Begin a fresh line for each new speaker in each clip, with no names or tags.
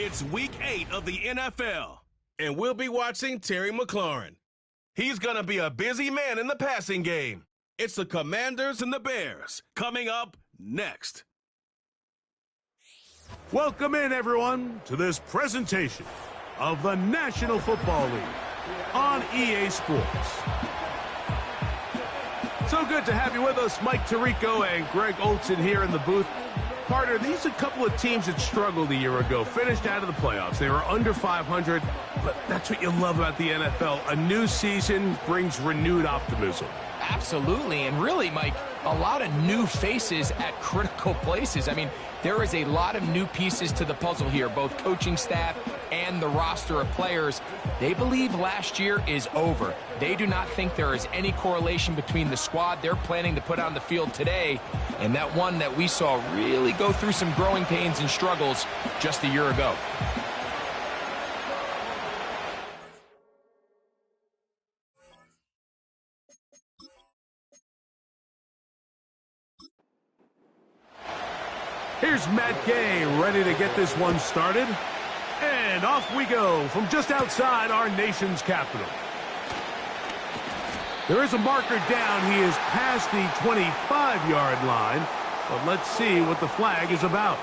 It's Week 8 of the NFL, and we'll be watching Terry McLaurin. He's going to be a busy man in the passing game. It's the Commanders and the Bears coming up next.
Welcome in, everyone, to this presentation of the National Football League on EA Sports. So good to have you with us, Mike Tirico and Greg Olson here in the booth. Partner, these are a couple of teams that struggled a year ago, finished out of the playoffs. They were under 500, but that's what you love about the NFL. A new season brings renewed optimism.
Absolutely, and really, Mike, a lot of new faces at critical places. I mean, there is a lot of new pieces to the puzzle here, both coaching staff and the roster of players. They believe last year is over. They do not think there is any correlation between the squad they're planning to put on the field today and that one that we saw really go through some growing pains and struggles just a year ago.
Here's Matt Gay ready to get this one started. And off we go from just outside our nation's capital. There is a marker down. He is past the 25-yard line. But let's see what the flag is about.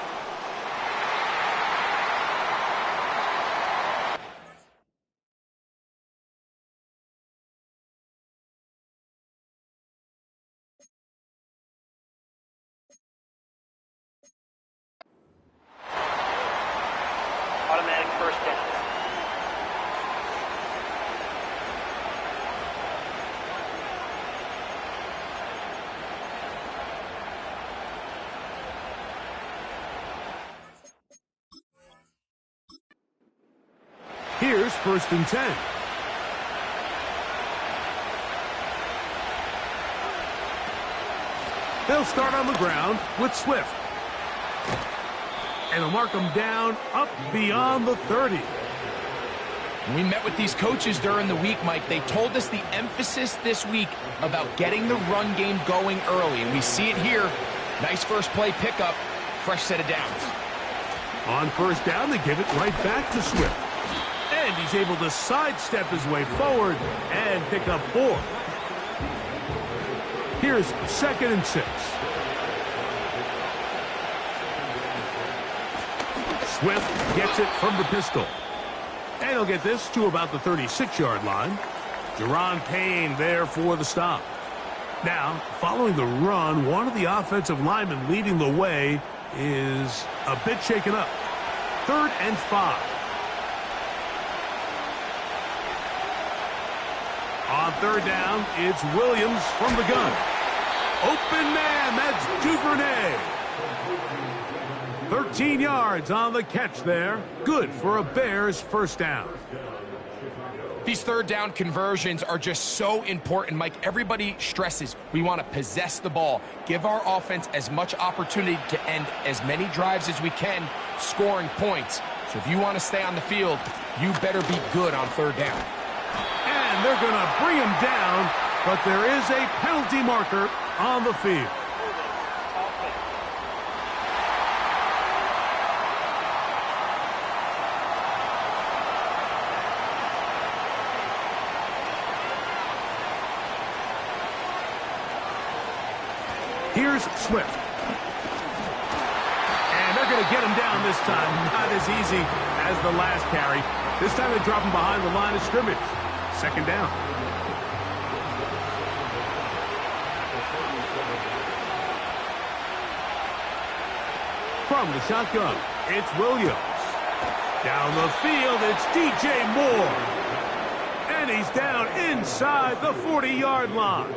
Automatic first down.
Here's 1st and 10. They'll start on the ground with Swift. And they'll mark them down up beyond the 30.
We met with these coaches during the week, Mike. They told us the emphasis this week about getting the run game going early, and we see it here. Nice first play pickup, fresh set of downs.
On 1st down, they give it right back to Swift. And he's able to sidestep his way forward and pick up 4. Here's 2nd and 6. Swift gets it from the pistol. And he'll get this to about the 36-yard line. Jerron Payne there for the stop. Now, following the run, one of the offensive linemen leading the way is a bit shaken up. 3rd and 5. On 3rd down, it's Williams from the gun. Open man, that's Duvernay. 13 yards on the catch there. Good for a Bears first down.
These 3rd down conversions are just so important, Mike. Everybody stresses we want to possess the ball, give our offense as much opportunity to end as many drives as we can, scoring points. So if you want to stay on the field, you better be good on 3rd down.
And they're going to bring him down, but there is a penalty marker on the field. Here's Swift. And they're going to get him down this time. Not as easy as the last carry. This time they drop him behind the line of scrimmage. 2nd down. From the shotgun, it's Williams. Down the field, it's DJ Moore. And he's down inside the 40-yard line.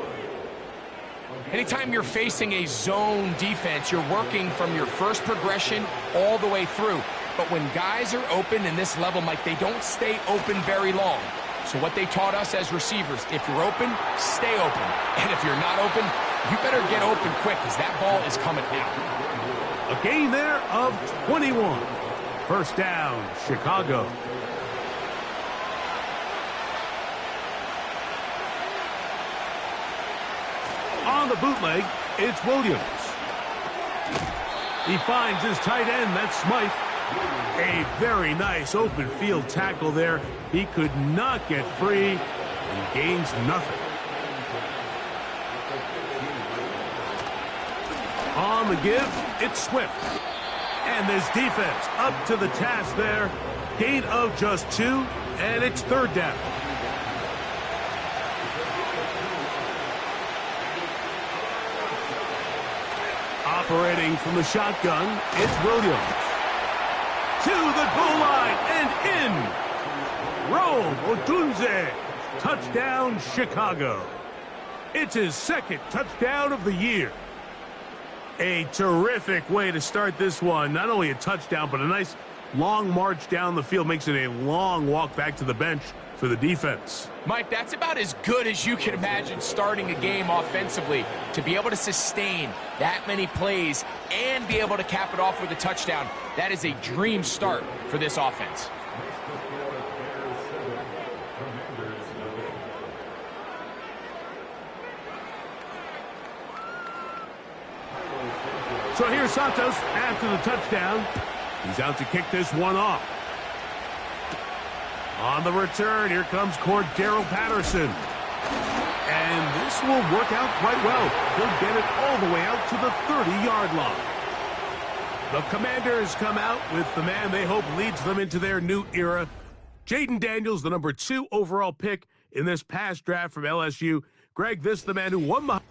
Anytime you're facing a zone defense, you're working from your first progression all the way through. But when guys are open in this level, Mike, they don't stay open very long. So what they taught us as receivers, if you're open, stay open. And if you're not open, you better get open quick because that ball is coming out.
A gain there of 21. 1st down, Chicago. On the bootleg, it's Williams. He finds his tight end, that's Smythe. A very nice open field tackle there. He could not get free and gains nothing. On the give, it's Swift. And this defense up to the task there. Gain of just 2, and it's 3rd down. Operating from the shotgun, it's Williams. To the goal line and in. Rome Odunze. Touchdown, Chicago. It's his 2nd touchdown of the year. A terrific way to start this one. Not only a touchdown, but a nice long march down the field. Makes it a long walk back to the bench for the defense.
Mike, that's about as good as you can imagine starting a game offensively. To be able to sustain that many plays and be able to cap it off with a touchdown, that is a dream start for this offense.
So here's Santos after the touchdown. He's out to kick this one off. On the return, here comes Cordero Patterson. And this will work out quite well. He'll get it all the way out to the 30-yard line. The Commanders come out with the man they hope leads them into their new era. Jaden Daniels, the number 2 overall pick in this past draft from LSU. Greg, this is the man who won the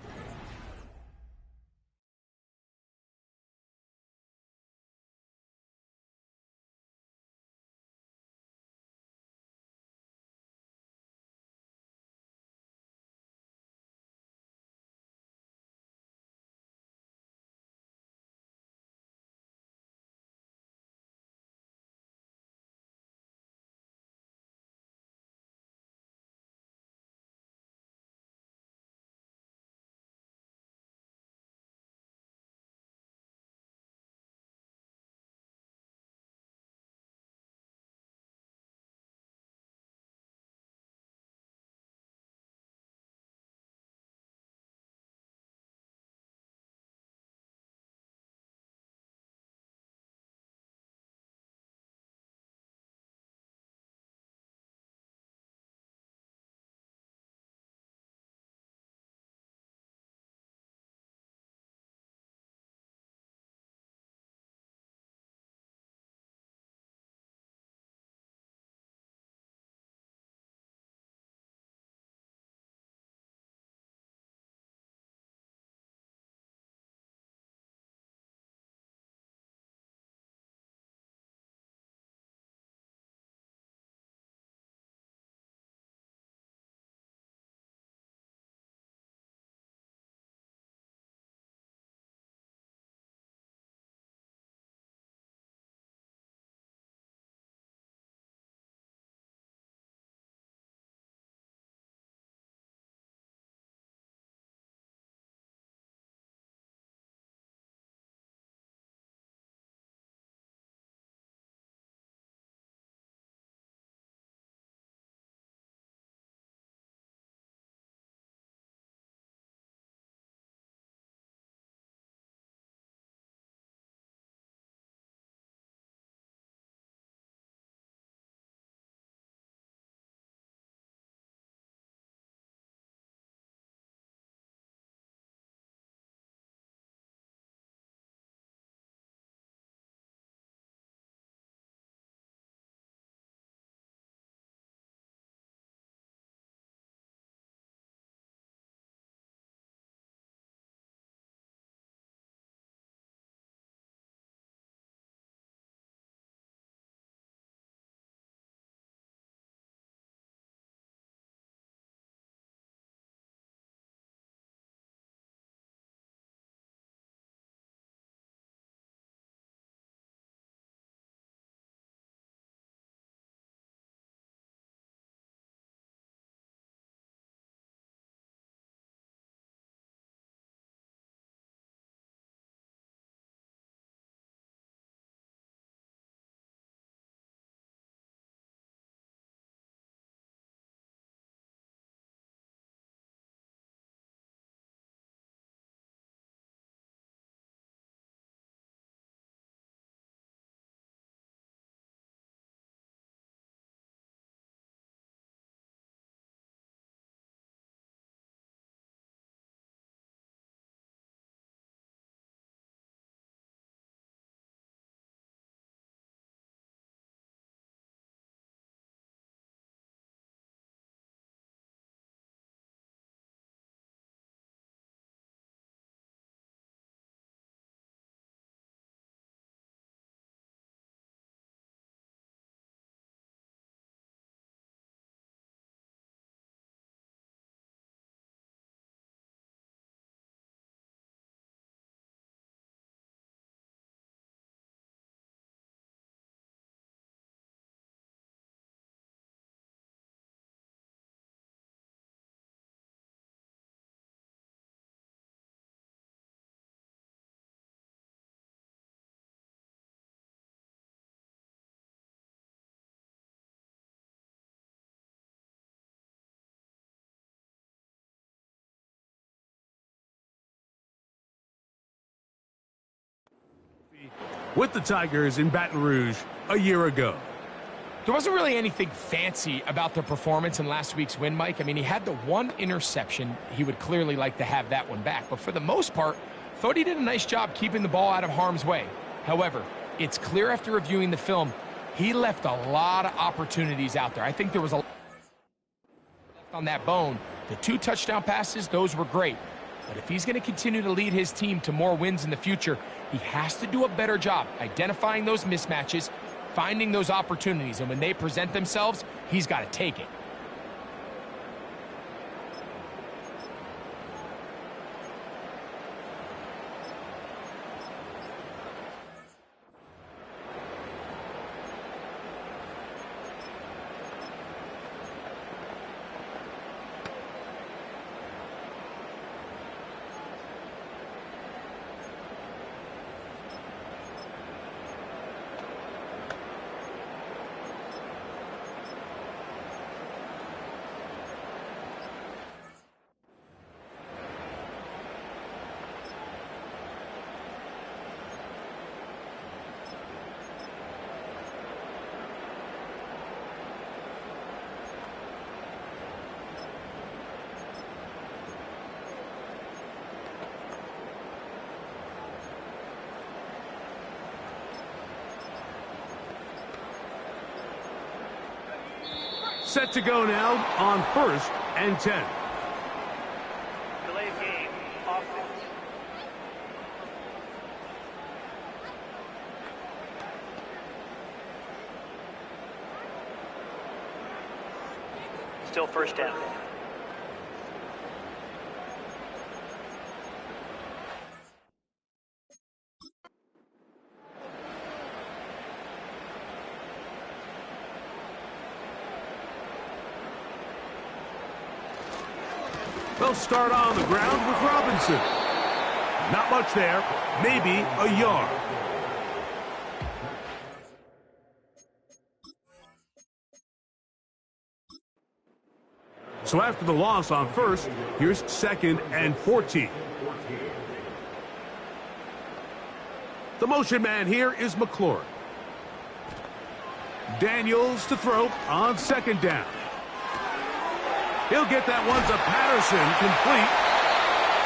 with the Tigers in Baton Rouge a year ago.
There wasn't really anything fancy about the performance in last week's win, Mike. I mean, he had the one interception. He would clearly like to have that one back. But for the most part, thought he did a nice job keeping the ball out of harm's way. However, it's clear after reviewing the film, he left a lot of opportunities out there. I think there was a lot on that bone. The 2 touchdown passes, those were great. But if he's going to continue to lead his team to more wins in the future, he has to do a better job identifying those mismatches, finding those opportunities, and when they present themselves, he's got to take it.
Set to go now on 1st and 10.
Delay of game, offense. Still first down.
They'll start on the ground with Robinson. Not much there, maybe a yard. So after the loss on 1st, here's 2nd and 14. The motion man here is McLaurin. Daniels to throw on 2nd down. He'll get that one to Patterson, complete.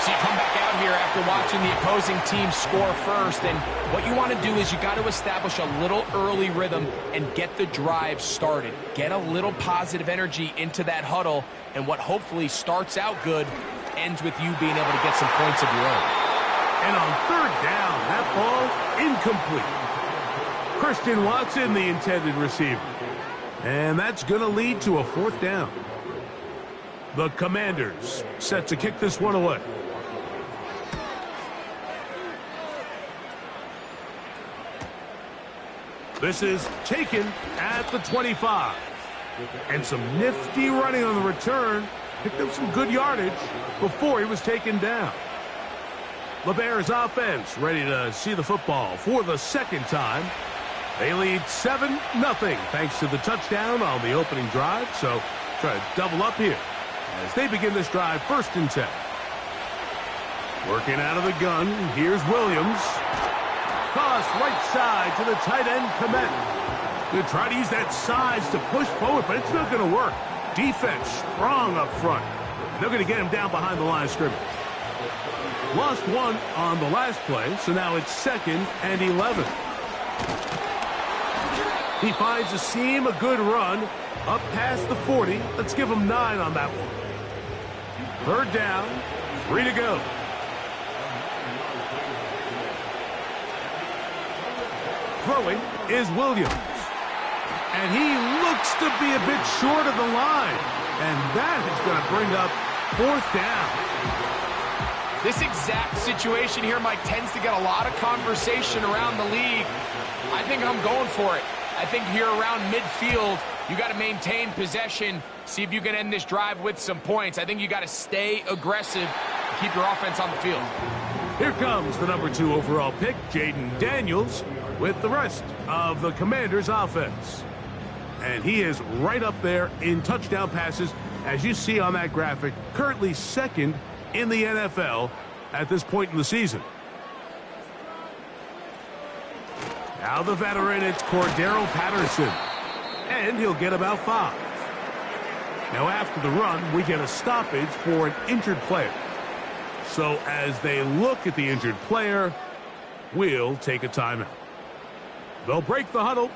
So you come back out here after watching the opposing team score first, and what you want to do is you got to establish a little early rhythm and get the drive started. Get a little positive energy into that huddle, and what hopefully starts out good ends with you being able to get some points of your own.
And on 3rd down, that ball incomplete. Christian Watson, the intended receiver. And that's going to lead to a 4th down. The Commanders set to kick this one away. This is taken at the 25. And some nifty running on the return. Picked up some good yardage before he was taken down. The Bears offense ready to see the football for the 2nd time. They lead 7-0 thanks to the touchdown on the opening drive. So try to double up here as they begin this drive 1st and 10. Working out of the gun, here's Williams. Cross right side to the tight end, Komet. Going to try to use that size to push forward, but it's not going to work. Defense strong up front. They're going to get him down behind the line of scrimmage. Lost one on the last play, so now it's 2nd and 11. He finds a seam, a good run, up past the 40. Let's give him 9 on that one. 3rd down, 3 to go. Throwing is Williams. And he looks to be a bit short of the line. And that is going to bring up 4th down.
This exact situation here, Mike, tends to get a lot of conversation around the league. I think I'm going for it. I think here around midfield, you got to maintain possession, see if you can end this drive with some points. I think you got to stay aggressive and keep your offense on the field.
Here comes the number 2 overall pick, Jaden Daniels, with the rest of the Commanders' offense. And he is right up there in touchdown passes, as you see on that graphic, currently 2nd in the NFL at this point in the season. Now the veteran, it's Cordero Patterson. And he'll get about 5. Now after the run, we get a stoppage for an injured player. So as they look at the injured player, we'll take a timeout. They'll break the huddle.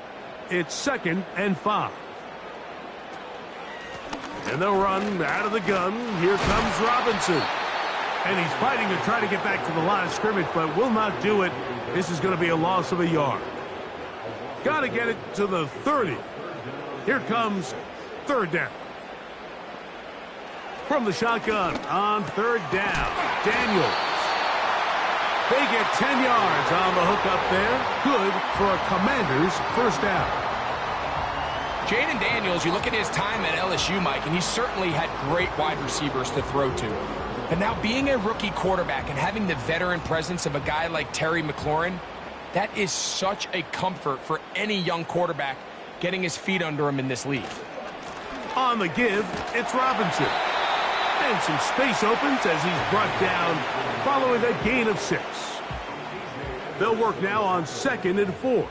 It's 2nd and 5. And they'll run out of the gun. Here comes Robinson. And he's fighting to try to get back to the line of scrimmage, but will not do it. This is going to be a loss of a yard. Got to get it to the 30. Here comes 3rd down. From the shotgun on 3rd down, Daniels. They get 10 yards on the hook up there. Good for a Commanders 1st down.
Jaden Daniels, you look at his time at LSU, Mike, and he certainly had great wide receivers to throw to. But now being a rookie quarterback and having the veteran presence of a guy like Terry McLaurin, that is such a comfort for any young quarterback getting his feet under him in this league.
On the give, it's Robinson. And some space opens as he's brought down following a gain of 6. They'll work now on 2nd and 4.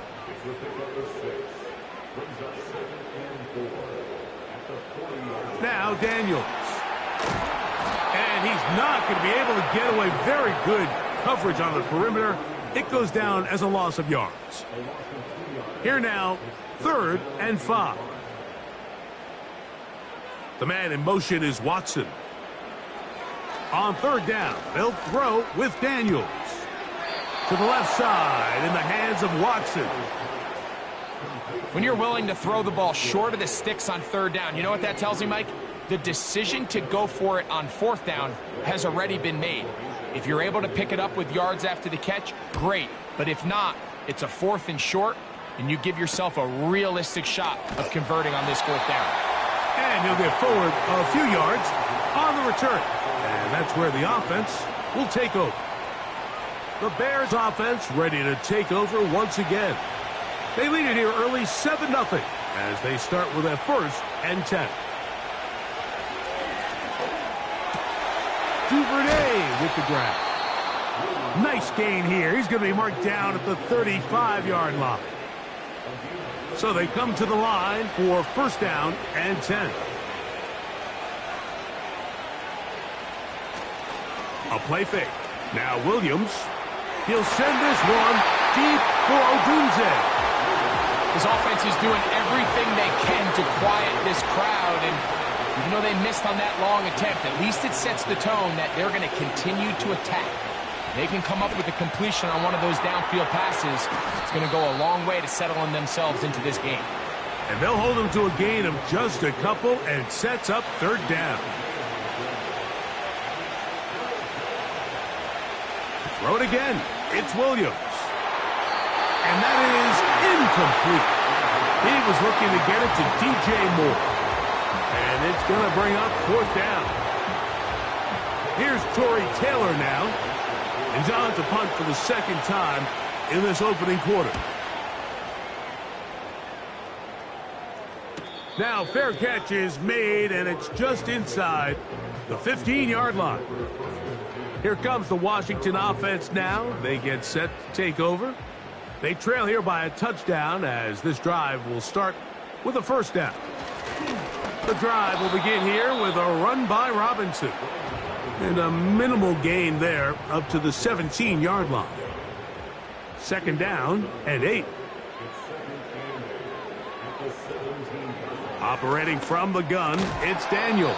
Now Daniels. And he's not going to be able to get away. Very good coverage on the perimeter. It goes down as a loss of yards. Here now, 3rd and 5. The man in motion is Watson. On 3rd down, they'll throw with Daniels. To the left side in the hands of Watson.
When you're willing to throw the ball short of the sticks on 3rd down, you know what that tells me, Mike? The decision to go for it on 4th down has already been made. If you're able to pick it up with yards after the catch, great. But if not, it's a 4th and short, and you give yourself a realistic shot of converting on this 4th down.
And he'll get forward a few yards on the return. And that's where the offense will take over. The Bears offense ready to take over once again. They lead it here early 7-0 as they start with a 1st and 10. Duvernay with the grab. Nice gain here. He's going to be marked down at the 35-yard line. So they come to the line for 1st down and 10. A play fake. Now Williams. He'll send this one deep for Odunze.
His offense is doing everything they can to quiet this crowd, and even though they missed on that long attempt, at least it sets the tone that they're going to continue to attack. They can come up with a completion on one of those downfield passes. It's going to go a long way to settling themselves into this game.
And they'll hold them to a gain of just a couple and sets up 3rd down. Throw it again. It's Williams. And that is incomplete. He was looking to get it to DJ Moore. And it's going to bring up 4th down. Here's Torrey Taylor now. He's on to punt for the 2nd time in this opening quarter. Now fair catch is made, and it's just inside the 15-yard line. Here comes the Washington offense now. They get set to take over. They trail here by a touchdown as this drive will start with a 1st down. The drive will begin here with a run by Robinson. And a minimal gain there up to the 17-yard line. 2nd down and 8. Operating from the gun, it's Daniels.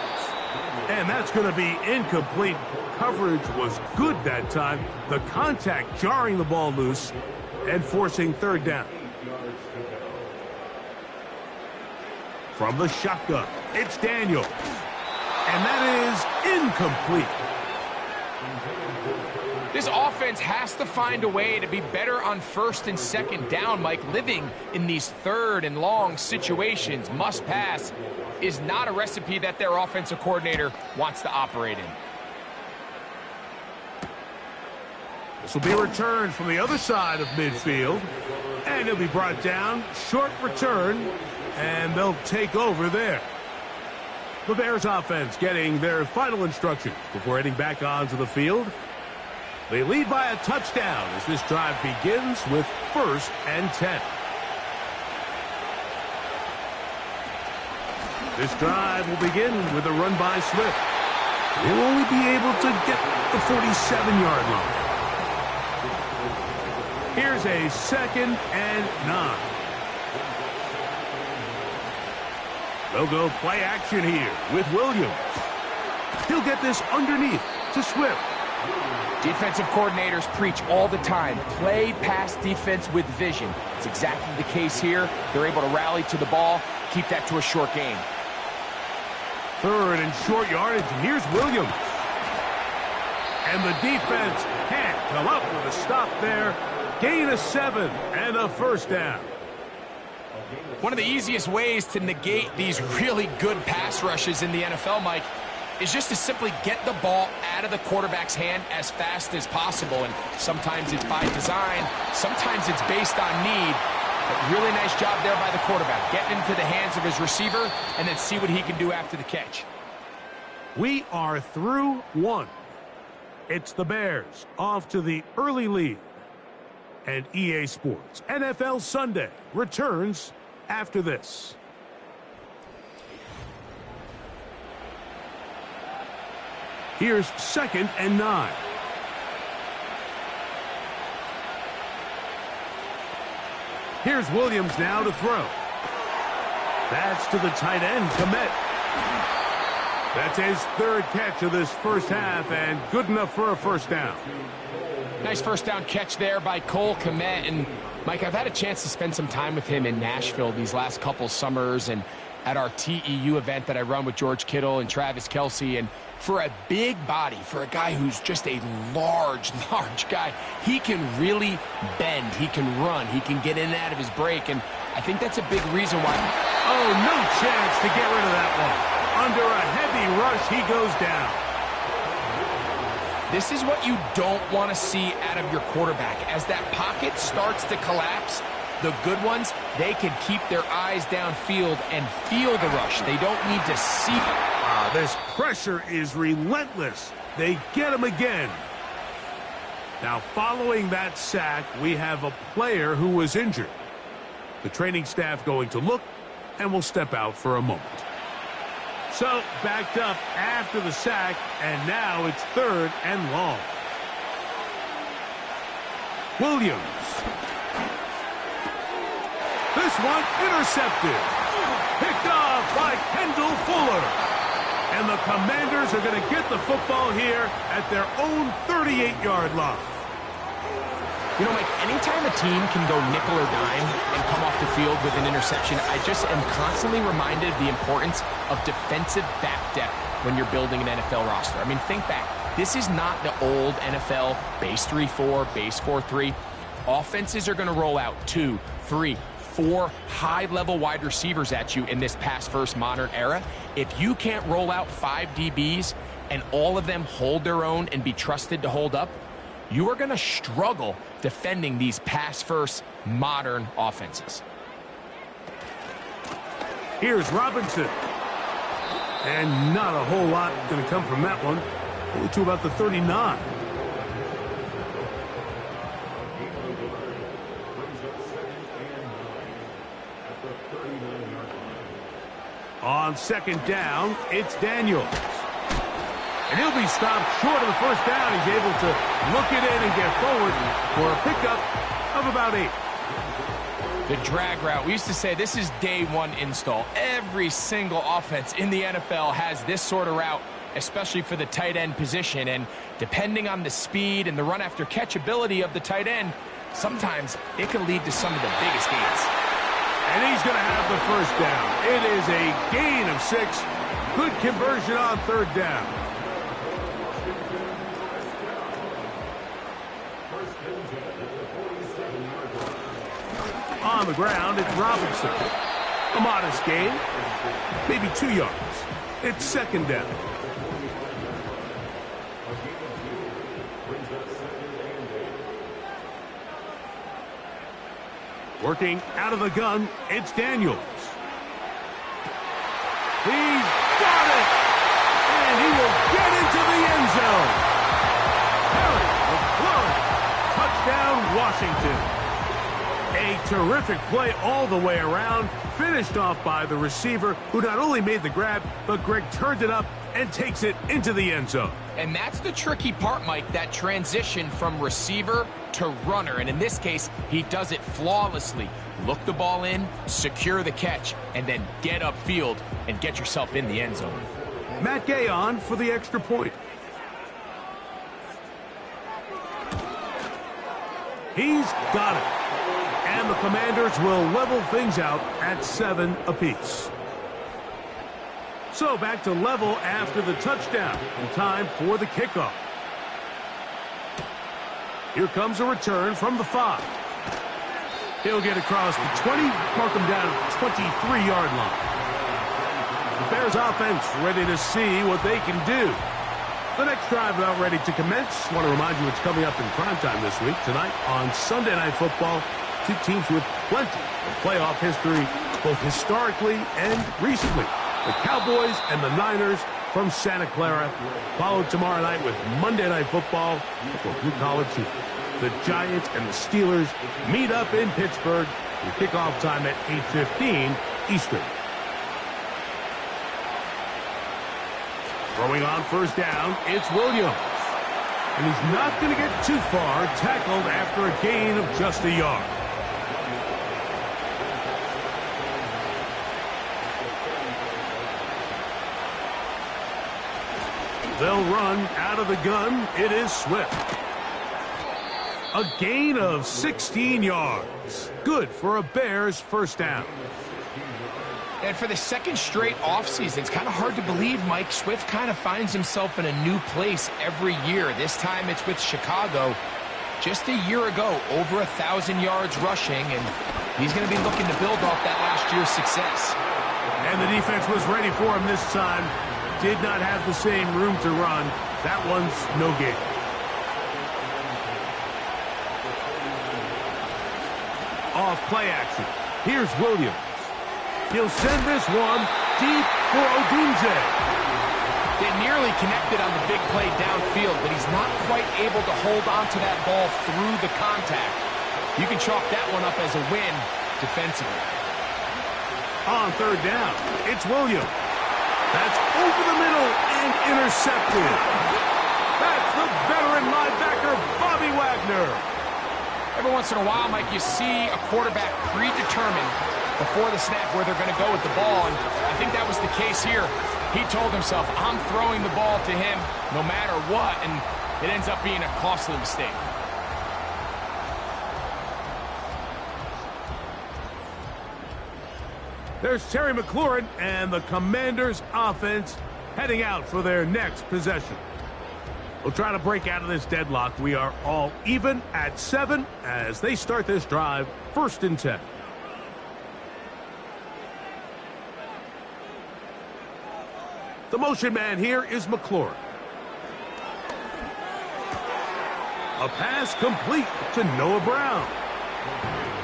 And that's going to be incomplete. Coverage was good that time. The contact jarring the ball loose and forcing 3rd down. From the shotgun, it's Daniels. And that is incomplete.
This offense has to find a way to be better on 1st and 2nd down, Mike. Living in these 3rd and long situations, must pass, is not a recipe that their offensive coordinator wants to operate in.
This will be returned from the other side of midfield. And he'll be brought down. Short return. And they'll take over there. The Bears offense getting their final instructions before heading back onto the field. They lead by a touchdown as this drive begins with 1st and 10. This drive will begin with a run by Swift. He'll only be able to get the 47-yard line. Here's a 2nd and 9. They'll go play action here with Williams. He'll get this underneath to Swift.
Defensive coordinators preach all the time, play pass defense with vision. It's exactly the case here. They're able to rally to the ball, keep that to a short gain.
3rd and short yardage, and here's Williams. And the defense can't come up with a stop there. Gain of 7 and a 1st down.
One of the easiest ways to negate these really good pass rushes in the NFL, Mike, is just to simply get the ball out of the quarterback's hand as fast as possible. And sometimes it's by design, sometimes it's based on need. But really nice job there by the quarterback, getting into the hands of his receiver and then see what he can do after the catch.
We are through 1. It's the Bears off to the early lead. And EA Sports NFL Sunday returns after this. Here's 2nd and 9. Here's Williams now to throw. That's to the tight end, Komet. That's his 3rd catch of this first half and good enough for a 1st down.
Nice 1st down catch there by Cole Komet. And, Mike, I've had a chance to spend some time with him in Nashville these last couple summers and at our TEU event that I run with George Kittle and Travis Kelce. And for a big body, for a guy who's just a large guy, he can really bend. He can run. He can get in and out of his break. And I think that's a big reason why.
Oh, no chance to get rid of that one. Under a heavy rush, he goes down.
This is what you don't want to see out of your quarterback. As that pocket starts to collapse, the good ones, they can keep their eyes downfield and feel the rush. They don't need to see it.
This pressure is relentless. They get him again. Now, following that sack, we have a player who was injured. The training staff going to look and will step out for a moment. So, backed up after the sack, and now it's 3rd and long. Williams. This one intercepted. Picked off by Kendall Fuller. And the Commanders are going to get the football here at their own 38-yard line.
You know, Mike, anytime a team can go nickel or dime and come off the field with an interception, I just am constantly reminded of the importance of defensive back depth when you're building an NFL roster. I mean, think back. This is not the old NFL base 3-4, base 4-3. Offenses are going to roll out 2, 3, 4 high-level wide receivers at you in this pass-first modern era. If you can't roll out 5 DBs and all of them hold their own and be trusted to hold up, you are going to struggle defending these pass-first modern offenses.
Here's Robinson. And not a whole lot going to come from that one. Only to about the 39. On 2nd down, it's Daniels. And he'll be stopped short of the 1st down. He's able to look it in and get forward for a pickup of about 8.
The drag route. We used to say this is day 1 install. Every single offense in the NFL has this sort of route, especially for the tight end position. And depending on the speed and the run after catch ability of the tight end, sometimes it can lead to some of the biggest gains.
And he's going to have the 1st down. It is a gain of 6. Good conversion on 3rd down. On the ground, it's Robinson. A modest gain, maybe 2 yards. It's 2nd down. Working out of the gun, it's Daniels. He's got it! And he will get into the end zone. Harry, the Washington. A terrific play all the way around, finished off by the receiver, who not only made the grab, but Greg turned it up and takes it into the end zone.
And that's the tricky part, Mike, that transition from receiver to runner. And in this case, he does it flawlessly. Look the ball in, secure the catch, and then get upfield and get yourself in the end zone.
Matt Gay on for the extra point. He's got it. And the Commanders will level things out at 7 apiece. So back to level after the touchdown, and time for the kickoff. Here comes a return from the 5. He'll get across the 20, mark him down at the 23-yard line. The Bears offense ready to see what they can do. The next drive about ready to commence. Want to remind you it's coming up in primetime this week. Tonight on Sunday Night Football, two teams with plenty of playoff history, both historically and recently. The Cowboys and the Niners from Santa Clara, followed tomorrow night with Monday Night Football for blue-collar teams. The Giants and the Steelers meet up in Pittsburgh with kickoff time at 8:15 Eastern. Throwing on first down, it's Williams. And he's not going to get too far, tackled after a gain of just a yard. They'll run out of the gun. It is Swift. A gain of 16 yards. Good for a Bears first down.
And for the second straight offseason, it's kind of hard to believe Mike Swift kind of finds himself in a new place every year. This time it's with Chicago. Just a year ago, over 1,000 yards rushing, and he's going to be looking to build off that last year's success.
And the defense was ready for him this time. Did not have the same room to run. That one's no gain. Off play action. Here's Williams. He'll send this one deep for Odunze.
They nearly connected on the big play downfield, but he's not quite able to hold on to that ball through the contact. You can chalk that one up as a win defensively.
On third down, it's Williams. That's over the middle and intercepted. That's the veteran linebacker, Bobby Wagner.
Every once in a while, Mike, you see a quarterback predetermined before the snap where they're going to go with the ball, and I think that was the case here. He told himself, I'm throwing the ball to him no matter what, and it ends up being a costly mistake.
There's Terry McLaurin and the Commanders offense heading out for their next possession. We'll try to break out of this deadlock. We are all even at 7 as they start this drive, 1st and 10. The motion man here is McLaurin. A pass complete to Noah Brown.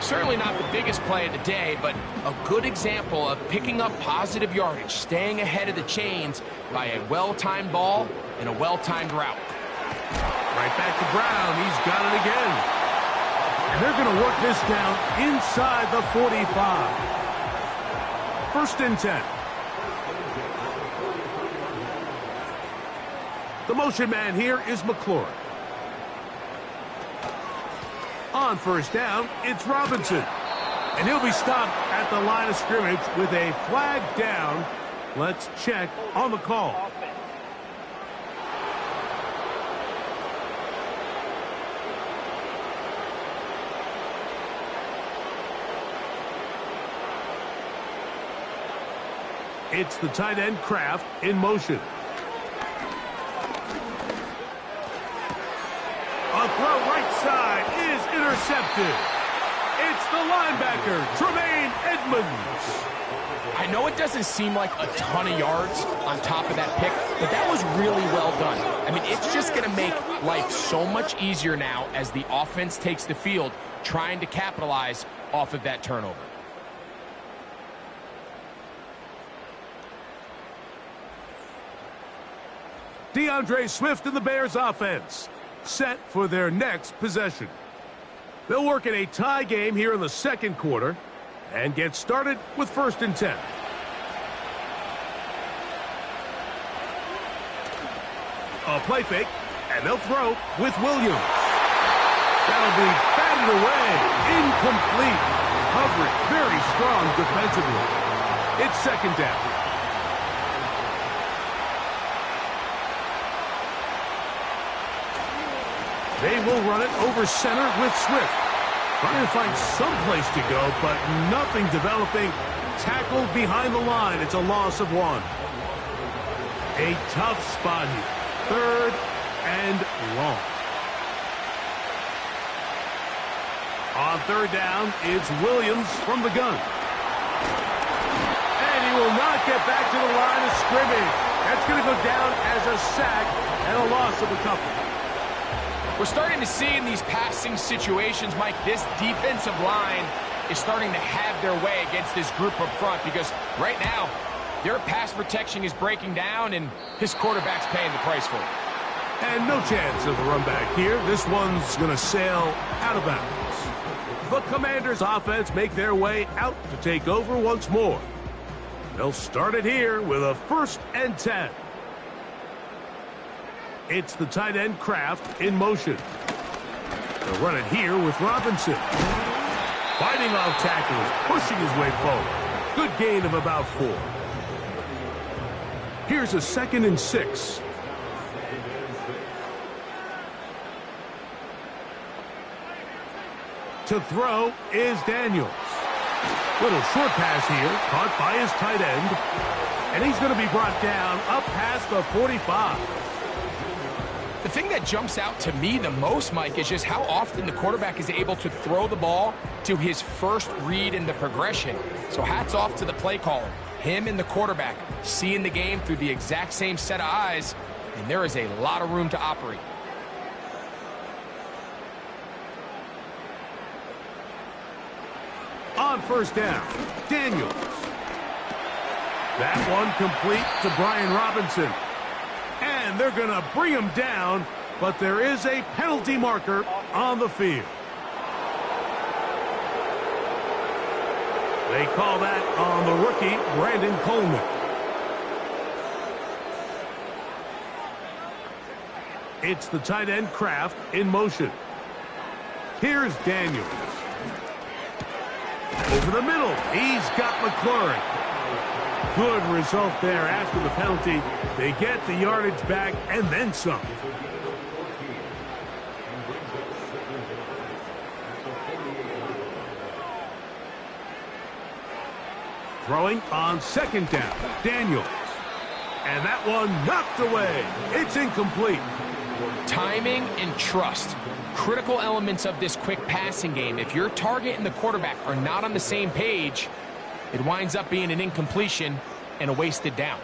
Certainly not the biggest play of the day, but a good example of picking up positive yardage, staying ahead of the chains by a well-timed ball and a well-timed route.
Right back to Brown. He's got it again. And they're going to work this down inside the 45. 1st and 10. The motion man here is McLaurin. On first down, it's Robinson. And he'll be stopped at the line of scrimmage with a flag down. Let's check on the call. It's the tight end Kraft in motion. A throw right side is intercepted. It's the linebacker, Tremaine Edmonds.
I know it doesn't seem like a ton of yards on top of that pick, but that was really well done. I mean, it's just going to make life so much easier now as the offense takes the field, trying to capitalize off of that turnover. DeAndre Swift and the Bears offense set for their next possession.
They'll work in a tie game here in the second quarter and get started with 1st and 10. A play fake, and they'll throw with Williams. That'll be batted away. Incomplete. Coverage very strong defensively. It's 2nd down. They will run it over center with Swift. Trying to find some place to go, but nothing developing. Tackled behind the line. It's a loss of 1. A tough spot here. 3rd and long. On 3rd down, it's Williams from the gun. And he will not get back to the line of scrimmage. That's going to go down as a sack and a loss of a couple.
We're starting to see in these passing situations, Mike, this defensive line is starting to have their way against this group up front because right now, their pass protection is breaking down and his quarterback's paying the price for it.
And no chance of a run back here. This one's going to sail out of bounds. The Commanders' offense make their way out to take over once more. They'll start it here with a 1st and 10. It's the tight end Kraft in motion. They'll run it here with Robinson. Fighting off tackles, pushing his way forward. Good gain of about 4. Here's a 2nd and 6. To throw is Daniels. Little short pass here, caught by his tight end. And he's going to be brought down up past the 45.
The thing that jumps out to me the most, Mike, is just how often the quarterback is able to throw the ball to his first read in the progression. So hats off to the play caller. Him and the quarterback seeing the game through the exact same set of eyes, and there is a lot of room to operate.
On 1st down, Daniels. That one complete to Brian Robinson. And they're going to bring him down, but there is a penalty marker on the field. They call that on the rookie, Brandon Coleman. It's the tight end Kraft in motion. Here's Daniels. Over the middle, he's got McLaurin. Good result there after the penalty. They get the yardage back and then some. Throwing on 2nd down, Daniels. And that one knocked away. It's incomplete.
Timing and trust. Critical elements of this quick passing game. If your target and the quarterback are not on the same page, it winds up being an incompletion and a wasted down.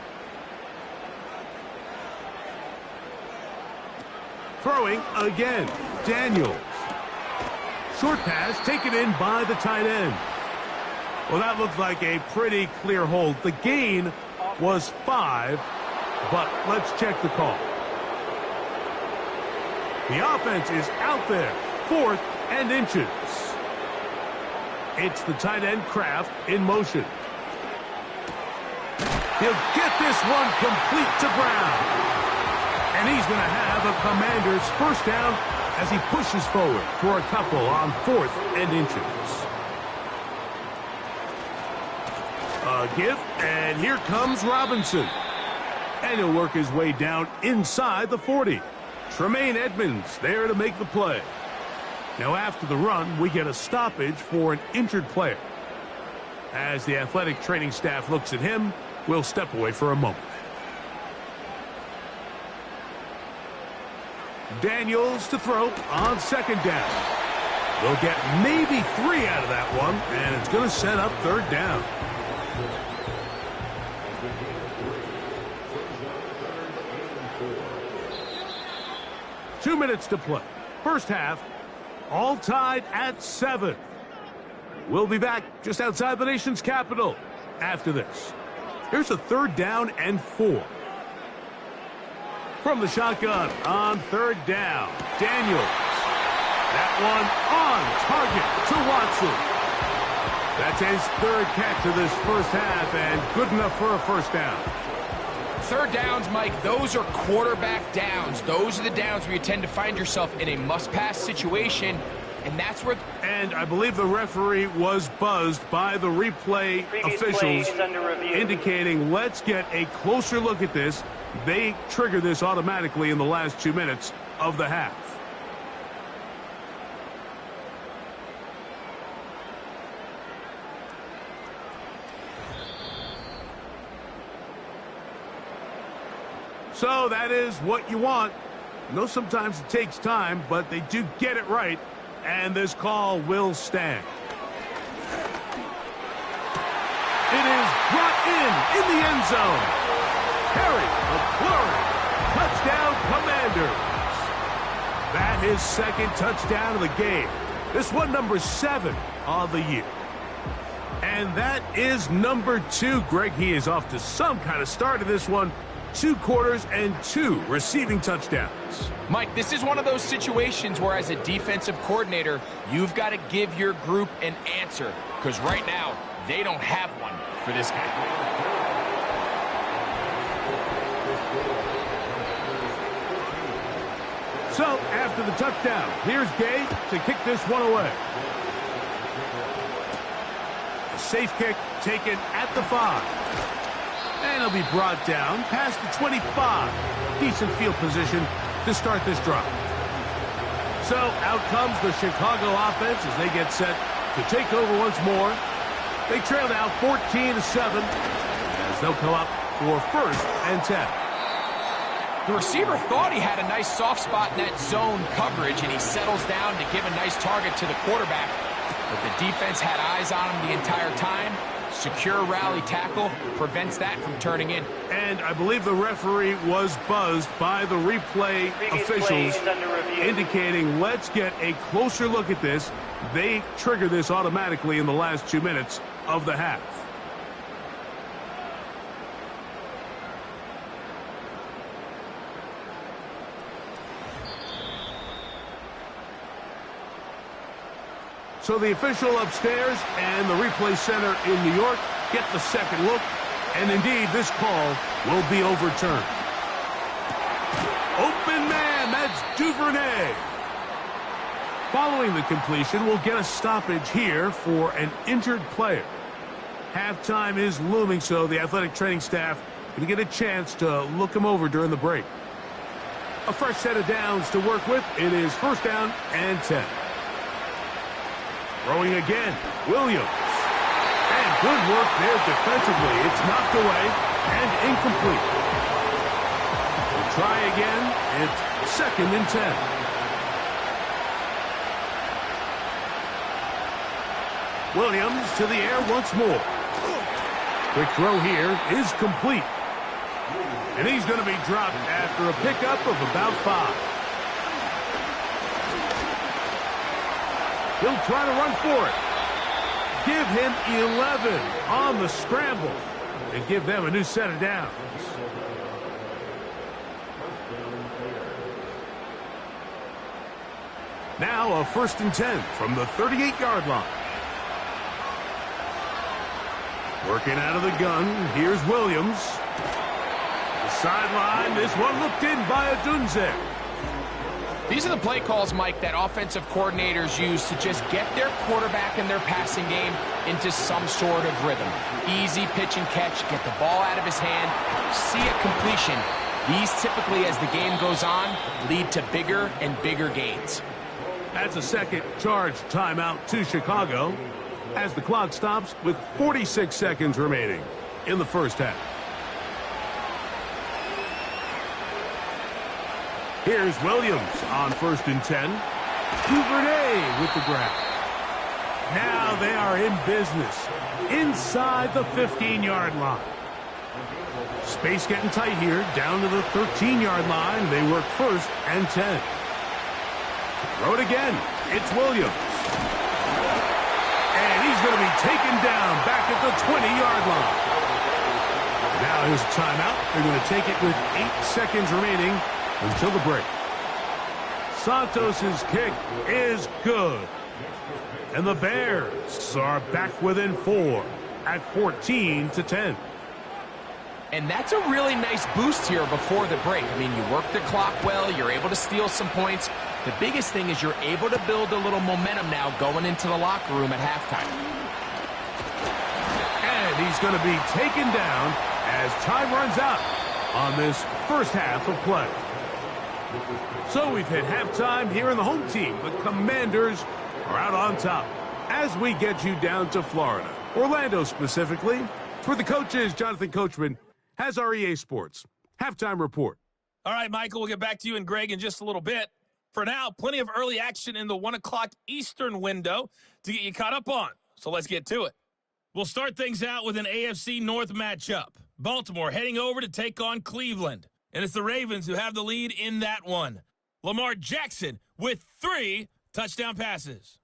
Throwing again, Daniels. Short pass taken in by the tight end. Well, that looked like a pretty clear hold. The gain was 5, but let's check the call. The offense is out there, 4th and inches. It's the tight end Kraft in motion. He'll get this one complete to Brown. And he's going to have a Commander's 1st down as he pushes forward for a couple on 4th and inches. A give, and here comes Robinson. And he'll work his way down inside the 40. Tremaine Edmonds there to make the play. Now after the run, we get a stoppage for an injured player. As the athletic training staff looks at him, we'll step away for a moment. Daniels to throw on 2nd down. They'll get maybe 3 out of that one, and it's going to set up 3rd down. Two minutes to play. First half, all tied at 7. We'll be back just outside the nation's capital after this. Here's a 3rd down and 4. From the shotgun on 3rd down, Daniels. That one on target to Watson. That's his third catch of this first half, and good enough for a first down.
Third downs, Mike, those are quarterback downs. Those are the downs where you tend to find yourself in a must-pass situation, and that's where...
And I believe the referee was buzzed by the replay officials, indicating let's get a closer look at this. They trigger this automatically in the last 2 minutes of the half. So that is what you want. I know sometimes it takes time, but they do get it right, and this call will stand. It is brought in the end zone. Terry McLaurin, touchdown Commanders. That his second touchdown of the game. This one number 7 of the year. And that is number 2. Greg, he is off to some kind of start of this one. 2 quarters and 2 receiving touchdowns.
Mike, this is one of those situations where as a defensive coordinator, you've got to give your group an answer, because right now, they don't have one for this guy.
So, after the touchdown, here's Gay to kick this one away. A safe kick taken at the 5. And he'll be brought down past the 25. Decent field position to start this drive. So out comes the Chicago offense as they get set to take over once more. They trail now 14-7 as they'll come up for 1st and 10.
The receiver thought he had a nice soft spot in that zone coverage, and he settles down to give a nice target to the quarterback. But the defense had eyes on him the entire time. Secure rally tackle prevents that from turning in.
And I believe the referee was buzzed by the replay officials, indicating let's get a closer look at this. They trigger this automatically in the last 2 minutes of the half. So the official upstairs and the replay center in New York get the second look, and indeed this call will be overturned. Open man, that's Duvernay. Following the completion, we'll get a stoppage here for an injured player. Halftime is looming, so the athletic training staff going to get a chance to look him over during the break. A fresh set of downs to work with. It is 1st down and 10. Throwing again, Williams. And good work there defensively. It's knocked away and incomplete. We'll try again. It's 2nd and 10. Williams to the air once more. Quick throw here is complete. And he's going to be dropped after a pickup of about 5. He'll try to run for it. Give him 11 on the scramble and give them a new set of downs. Now a 1st and 10 from the 38-yard line. Working out of the gun, here's Williams. The sideline, this one looked in by Adunze.
These are the play calls, Mike, that offensive coordinators use to just get their quarterback and their passing game into some sort of rhythm. Easy pitch and catch, get the ball out of his hand, see a completion. These typically, as the game goes on, lead to bigger and bigger gains.
That's a second charge timeout to Chicago as the clock stops with 46 seconds remaining in the first half. Here's Williams on 1st and 10. Duvernay with the grab. Now they are in business inside the 15-yard line. Space getting tight here, down to the 13-yard line. They work 1st and 10. Throw it again. It's Williams. And he's going to be taken down back at the 20-yard line. Now here's a timeout. They're going to take it with 8 seconds remaining until the break. Santos's kick is good. And the Bears are back within 4 at 14-10.
And that's a really nice boost here before the break. I mean, you work the clock well. You're able to steal some points. The biggest thing is you're able to build a little momentum now going into the locker room at halftime.
And he's going to be taken down as time runs out on this first half of play. So we've hit halftime here in the home team. The Commanders are out on top as we get you down to Florida, Orlando specifically. For the coaches, Jonathan Coachman has our EA Sports halftime report.
All right, Michael, we'll get back to you and Greg in just a little bit. For now, plenty of early action in the 1 o'clock Eastern window to get you caught up on. So let's get to it. We'll start things out with an AFC North matchup. Baltimore heading over to take on Cleveland. And it's the Ravens who have the lead in that one. Lamar Jackson with 3 touchdown passes.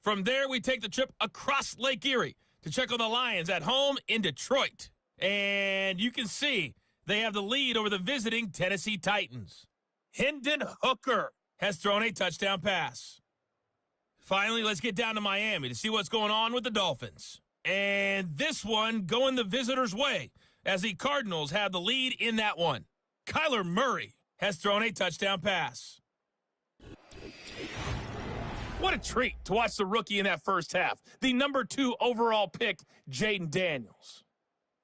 From there, we take the trip across Lake Erie to check on the Lions at home in Detroit. And you can see they have the lead over the visiting Tennessee Titans. Hendon Hooker has thrown a touchdown pass. Finally, let's get down to Miami to see what's going on with the Dolphins. And this one going the visitors' way as the Cardinals have the lead in that one. Kyler Murray has thrown a touchdown pass. What a treat to watch the rookie in that first half. The number 2 overall pick, Jaden Daniels.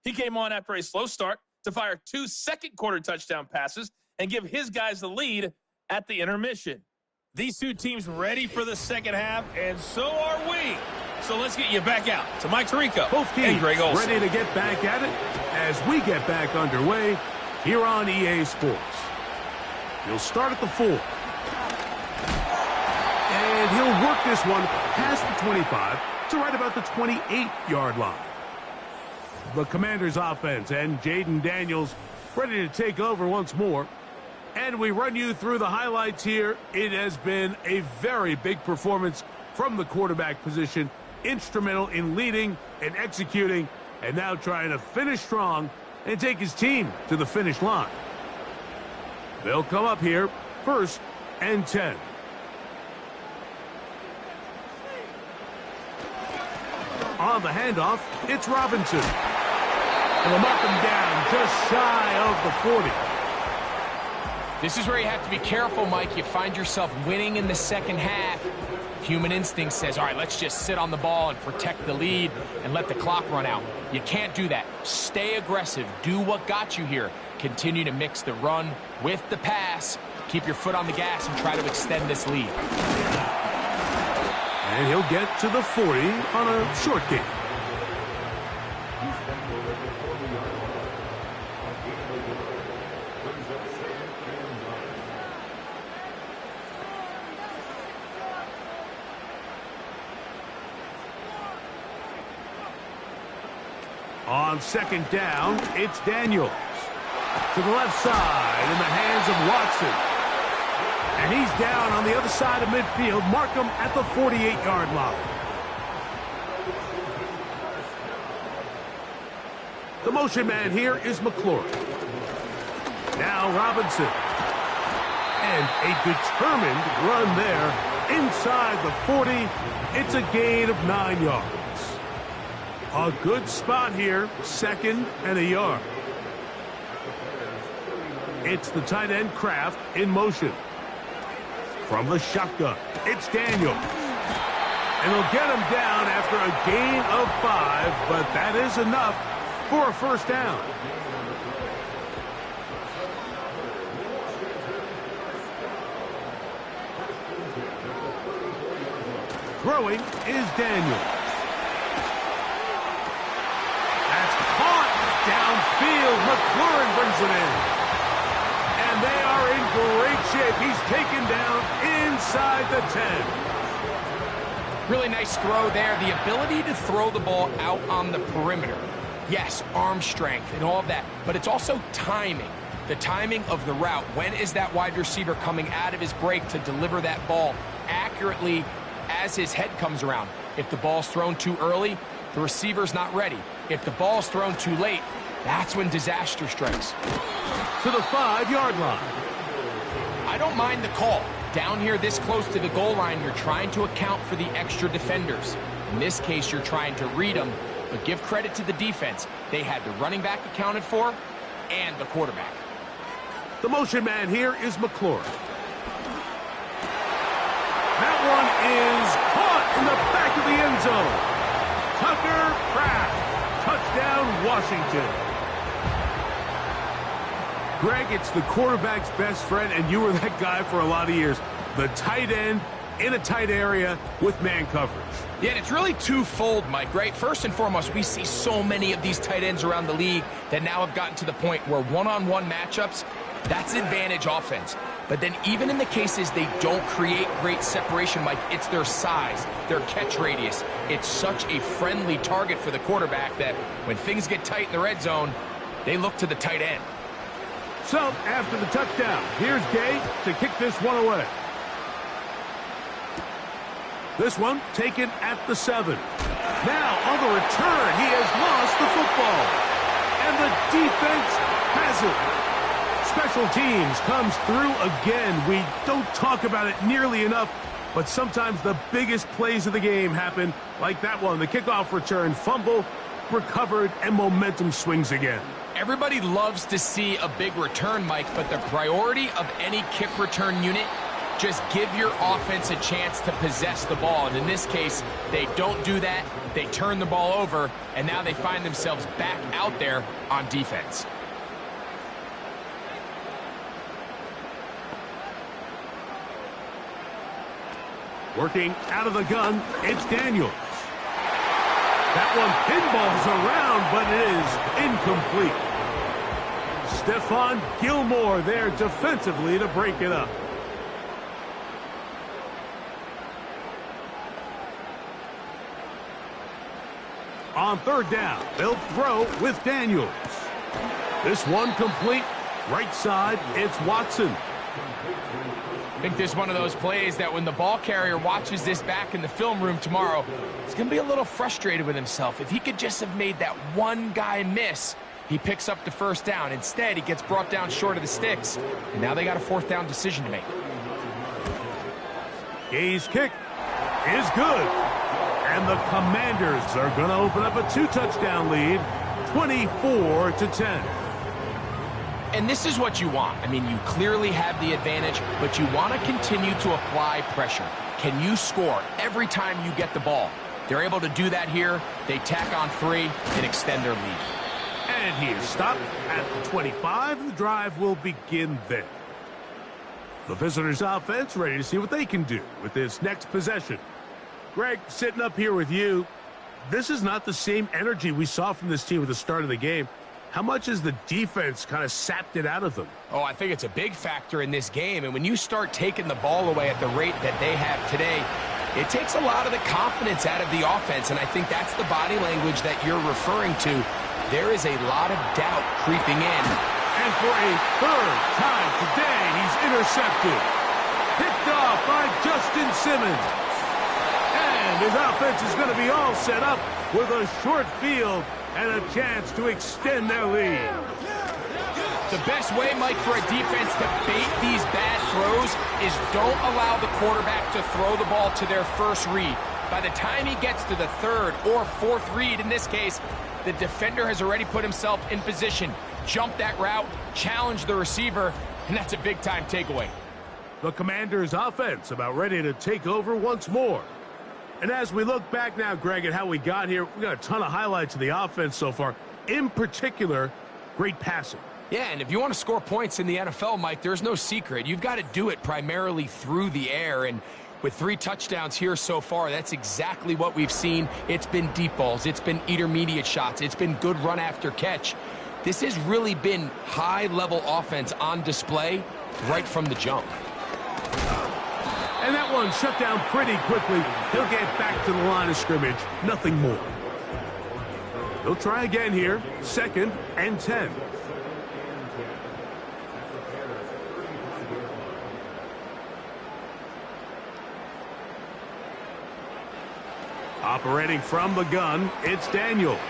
He came on after a slow start to fire 2 second-quarter touchdown passes and give his guys the lead at the intermission. These two teams ready for the second half, and so are we. So let's get you back out to Mike Tirico
Both teams
and Greg Olsen.
ready to get back at it as we get back underway here on EA Sports. He'll start at the 4. And he'll work this one past the 25 to right about the 28-yard line. The Commanders' offense and Jaden Daniels ready to take over once more. And we run you through the highlights here. It has been a very big performance from the quarterback position. Instrumental in leading and executing, and now trying to finish strong and take his team to the finish line. They'll come up here 1st and 10. On the handoff, it's Robinson. And they'll mark him down just shy of the 40.
This is where you have to be careful, Mike. You find yourself winning in the second half. Human instinct says, all right, let's just sit on the ball and protect the lead and let the clock run out. You can't do that. Stay aggressive. Do what got you here. Continue to mix the run with the pass. Keep your foot on the gas and try to extend this lead.
And he'll get to the 40 on a short gain. On 2nd down, it's Daniels. To the left side in the hands of Watson. And he's down on the other side of midfield. Mark him at the 48-yard line. The motion man here is McLaurin. Now Robinson. And a determined run there inside the 40. It's a gain of 9 yards. A good spot here, 2nd and a yard. It's the tight end Kraft in motion. From the shotgun, it's Daniels. And they'll get him down after a gain of 5, but that is enough for a first down. Throwing is Daniels. That's caught downfield. McLaurin brings it in. And they are in great shape. He's taken down inside the 10.
Really nice throw there. The ability to throw the ball out on the perimeter. Yes, arm strength and all of that, but it's also timing. The timing of the route. When is that wide receiver coming out of his break to deliver that ball accurately as his head comes around? If the ball's thrown too early, the receiver's not ready. If the ball's thrown too late, that's when disaster strikes.
To the 5-yard line.
I don't mind the call. Down here this close to the goal line, you're trying to account for the extra defenders. In this case, you're trying to read them, but give credit to the defense. They had the running back accounted for and the quarterback.
The motion man here is McLaurin. That one is caught in the back of the end zone. Tucker Pratt. Touchdown, Washington. Greg, it's the quarterback's best friend, and you were that guy for a lot of years. The tight end in a tight area with man coverage.
Yeah, and it's really twofold, Mike, right? First and foremost, we see so many of these tight ends around the league that now have gotten to the point where one-on-one matchups, that's advantage offense. But then even in the cases they don't create great separation, Mike, it's their size, their catch radius. It's such a friendly target for the quarterback that when things get tight in the red zone, they look to the tight end.
So, after the touchdown, here's Gay to kick this one away. This one taken at the 7. Now, on the return, he has lost the football. And the defense has it. Special teams comes through again. We don't talk about it nearly enough, but sometimes the biggest plays of the game happen like that one. The kickoff return, fumble, recovered, and momentum swings again.
Everybody loves to see a big return, Mike, but the priority of any kick return unit, just give your offense a chance to possess the ball. And in this case, they don't do that. They turn the ball over, and now they find themselves back out there on defense.
Working out of the gun, it's Daniels. That one pinballs around, but it is incomplete. Stephon Gilmore there defensively to break it up. On third down, they'll throw with Daniels. This one complete. Right side, it's Watson.
I think this is one of those plays that when the ball carrier watches this back in the film room tomorrow, he's going to be a little frustrated with himself. If he could just have made that one guy miss, he picks up the first down. Instead, he gets brought down short of the sticks, and now they got a fourth down decision to make.
Gay's kick is good. And the Commanders are going to open up a 2-touchdown lead, 24-10.
And this is what you want. I mean, you clearly have the advantage, but you want to continue to apply pressure. Can you score every time you get the ball? They're able to do that here. They tack on 3 and extend their lead.
And he is stopped at the 25. The drive will begin there. The visitors' offense ready to see what they can do with this next possession. Greg, sitting up here with you, this is not the same energy we saw from this team at the start of the game. How much has the defense kind of sapped it out of them?
Oh, I think it's a big factor in this game. And when you start taking the ball away at the rate that they have today, it takes a lot of the confidence out of the offense. And I think that's the body language that you're referring to. There is a lot of doubt creeping in.
And for a third time today, he's intercepted. Picked off by Justin Simmons. And his offense is going to be all set up with a short field and a chance to extend their lead.
The best way, Mike, for a defense to bait these bad throws is don't allow the quarterback to throw the ball to their first read. By the time he gets to the third or fourth read, in this case, the defender has already put himself in position, jump that route, challenge the receiver, and that's a big-time takeaway.
The Commanders' offense about ready to take over once more. And as we look back now, Greg, at how we got here, we got a ton of highlights of the offense so far. In particular, great passing.
Yeah, and if you want to score points in the NFL, Mike, there's no secret. You've got to do it primarily through the air. And with 3 touchdowns here so far, that's exactly what we've seen. It's been deep balls. It's been intermediate shots. It's been good run after catch. This has really been high-level offense on display right from the jump.
And that one shut down pretty quickly. He'll get back to the line of scrimmage. Nothing more. He'll try again here. 2nd and 10. Operating from the gun, it's Daniels.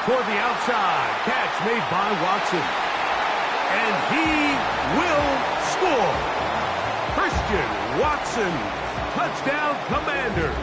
Toward the outside. Catch made by Watson. And he will score. Christian Watson. Touchdown, Commanders.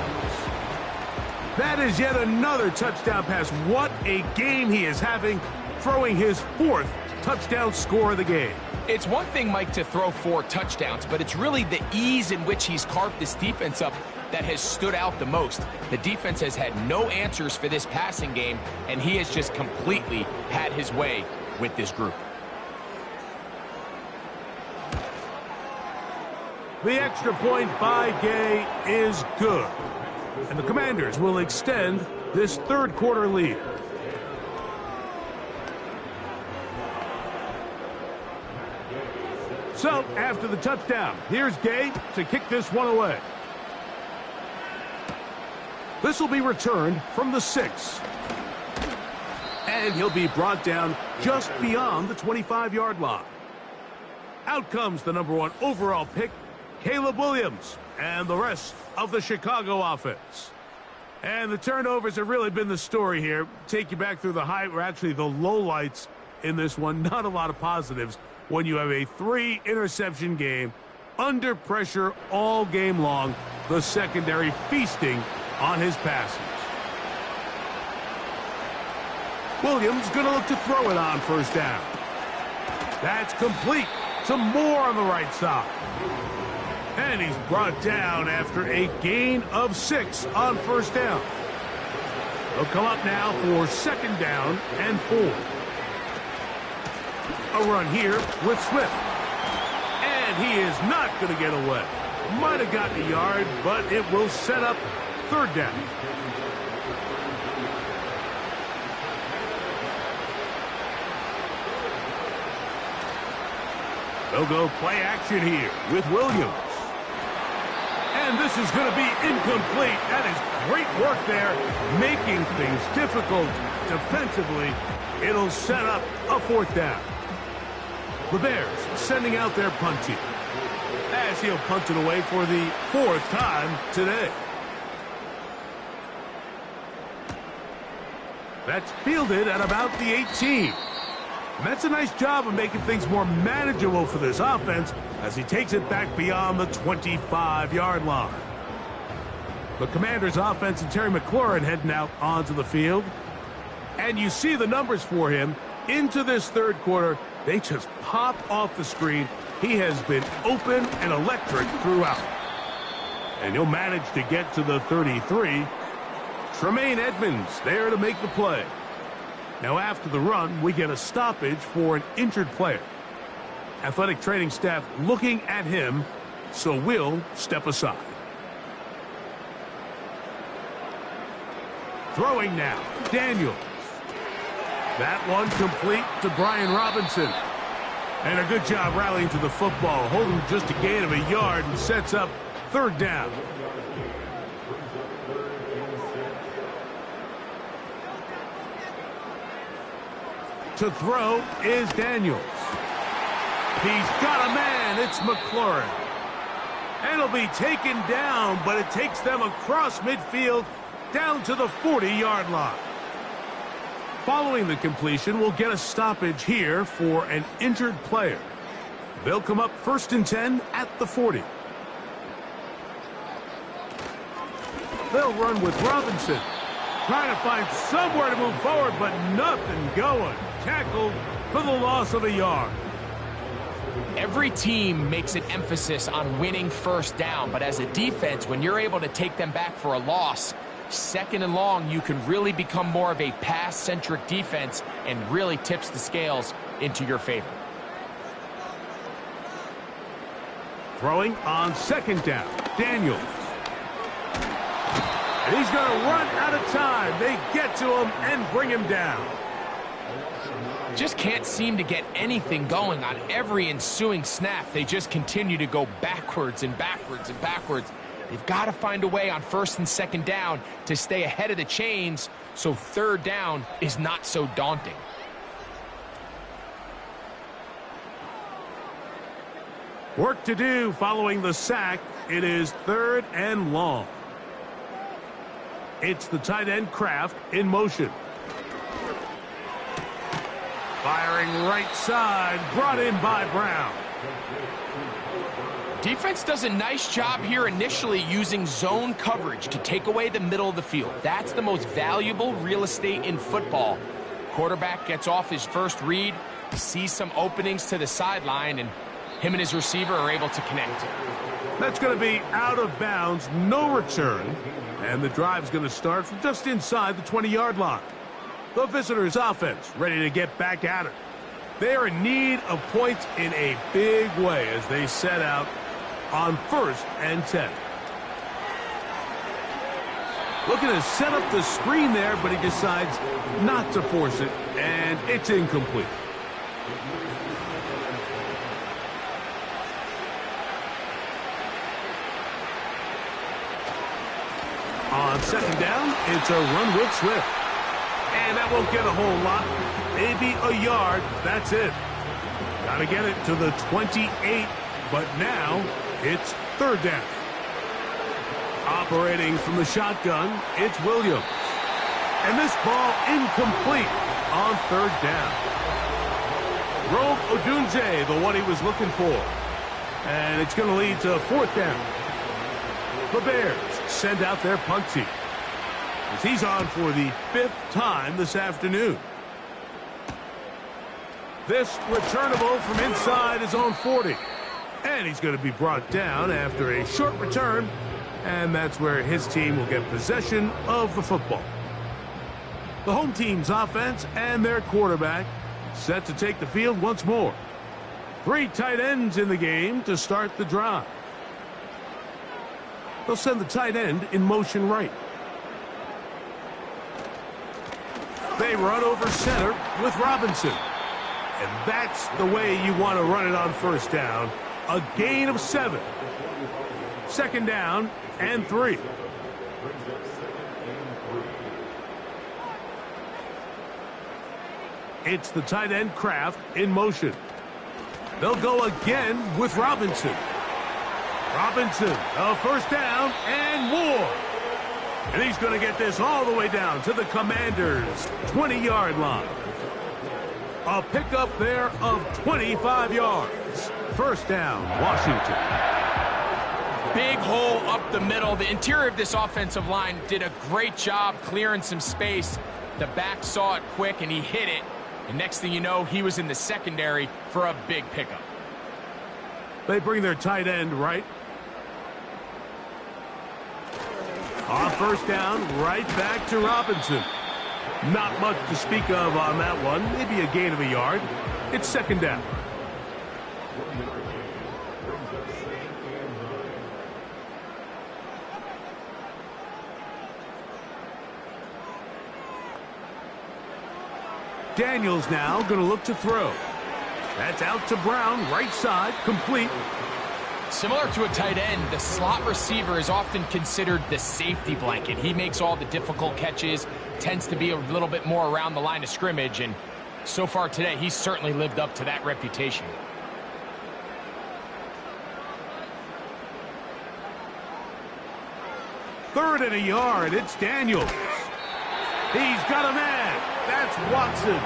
That is yet another touchdown pass. What a game he is having, throwing his 4th touchdown score of the game.
It's one thing, Mike, to throw 4 touchdowns, but it's really the ease in which he's carved this defense up that has stood out the most. The defense has had no answers for this passing game, and he has just completely had his way with this group.
The extra point by Gay is good. And the Commanders will extend this third quarter lead. So, after the touchdown, here's Gay to kick this one away. This will be returned from the 6. And he'll be brought down just beyond the 25-yard line. Out comes the number 1 overall pick, Caleb Williams, and the rest of the Chicago offense. And the turnovers have really been the story here. Take you back through the high, or actually the lowlights in this one. Not a lot of positives when you have a 3-interception game, under pressure all game long, the secondary feasting on his passes. Williams going to look to throw it on first down. That's complete to Moore on the right side. And he's brought down after a gain of 6 on first down. They'll come up now for second down and 4. A run here with Swift. And he is not going to get away. Might have gotten a yard, but it will set up third down. They'll go play action here with Williams. And this is going to be incomplete. That is great work there, making things difficult defensively. It'll set up a fourth down. The Bears sending out their punt team, as he'll punt it away for the 4th time today. That's fielded at about the 18. And that's a nice job of making things more manageable for this offense as he takes it back beyond the 25-yard line. The Commanders' offense and Terry McLaurin heading out onto the field. And you see the numbers for him into this third quarter. They just pop off the screen. He has been open and electric throughout. And he'll manage to get to the 33. Tremaine Edmonds there to make the play. Now after the run, we get a stoppage for an injured player. Athletic training staff looking at him, so we'll step aside. Throwing now, Daniels. That one complete to Brian Robinson. And a good job rallying to the football, holding just a gain of a yard and sets up third down. To throw is Daniels. He's got a man. It's McLaurin. And it'll be taken down, but it takes them across midfield down to the 40-yard line. Following the completion, we'll get a stoppage here for an injured player. They'll come up 1st and 10 at the 40. They'll run with Robinson. Trying to find somewhere to move forward, but nothing going. Tackled for the loss of a yard.
Every team makes an emphasis on winning first down, but as a defense, when you're able to take them back for a loss, second and long, you can really become more of a pass-centric defense and really tips the scales into your favor.
Throwing on second down, Daniels. And he's going to run out of time. They get to him and bring him down.
Just can't seem to get anything going on every ensuing snap. They just continue to go backwards and backwards and backwards. They've got to find a way on 1st and 2nd down to stay ahead of the chains so third down is not so daunting.
Work to do following the sack. It is 3rd and long. It's the tight end Kraft in motion. Firing right side, brought in by Brown.
Defense does a nice job here initially using zone coverage to take away the middle of the field. That's the most valuable real estate in football. Quarterback gets off his first read, sees some openings to the sideline, and him and his receiver are able to connect.
That's going to be out of bounds, no return, and the drive's going to start from just inside the 20-yard line. The visitors' offense ready to get back at it. They are in need of points in a big way as they set out on 1st and 10. Looking to set up the screen there, but he decides not to force it, and it's incomplete. On 2nd down, it's a run with Swift. And that won't get a whole lot. Maybe a yard. That's it. Got to get it to the 28, but now it's 3rd down. Operating from the shotgun, it's Williams. And this ball incomplete on 3rd down. Rome Odunze, the one he was looking for. And it's going to lead to 4th down. The Bears send out their punt team, as he's on for the 5th time this afternoon. This returnable from inside his own 40. And he's going to be brought down after a short return, and that's where his team will get possession of the football. The home team's offense and their quarterback set to take the field once more. 3 tight ends in the game to start the drive. They'll send the tight end in motion right. They run over center with Robinson. And that's the way you want to run it on 1st down. A gain of 7. 2nd down and 3. It's the tight end Kraft in motion. They'll go again with Robinson. Robinson, a 1st down and more. And he's going to get this all the way down to the Commanders' 20-yard line. A pickup there of 25 yards. 1st down, Washington.
Big hole up the middle. The interior of this offensive line did a great job clearing some space. The back saw it quick, and he hit it. And next thing you know, he was in the secondary for a big pickup.
They bring their tight end right. On 1st down, right back to Robinson. Not much to speak of on that one. Maybe a gain of a yard. It's 2nd down. Daniels now going to look to throw. That's out to Brown, right side, complete.
Similar to a tight end, the slot receiver is often considered the safety blanket. He makes all the difficult catches, tends to be a little bit more around the line of scrimmage, and so far today, he's certainly lived up to that reputation.
Third and a yard, it's Daniels. He's got a man. That's Watson.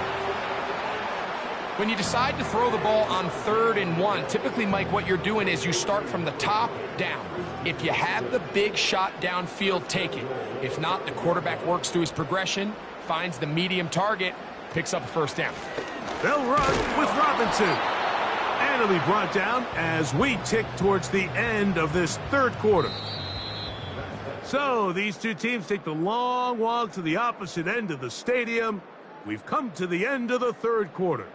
When you decide to throw the ball on 3rd and 1, typically, Mike, what you're doing is you start from the top down. If you have the big shot downfield, take it. If not, the quarterback works through his progression, finds the medium target, picks up a 1st down.
They'll run with Robinson. And he'll be brought down as we tick towards the end of this 3rd quarter. So these two teams take the long walk to the opposite end of the stadium. We've come to the end of the 3rd quarter.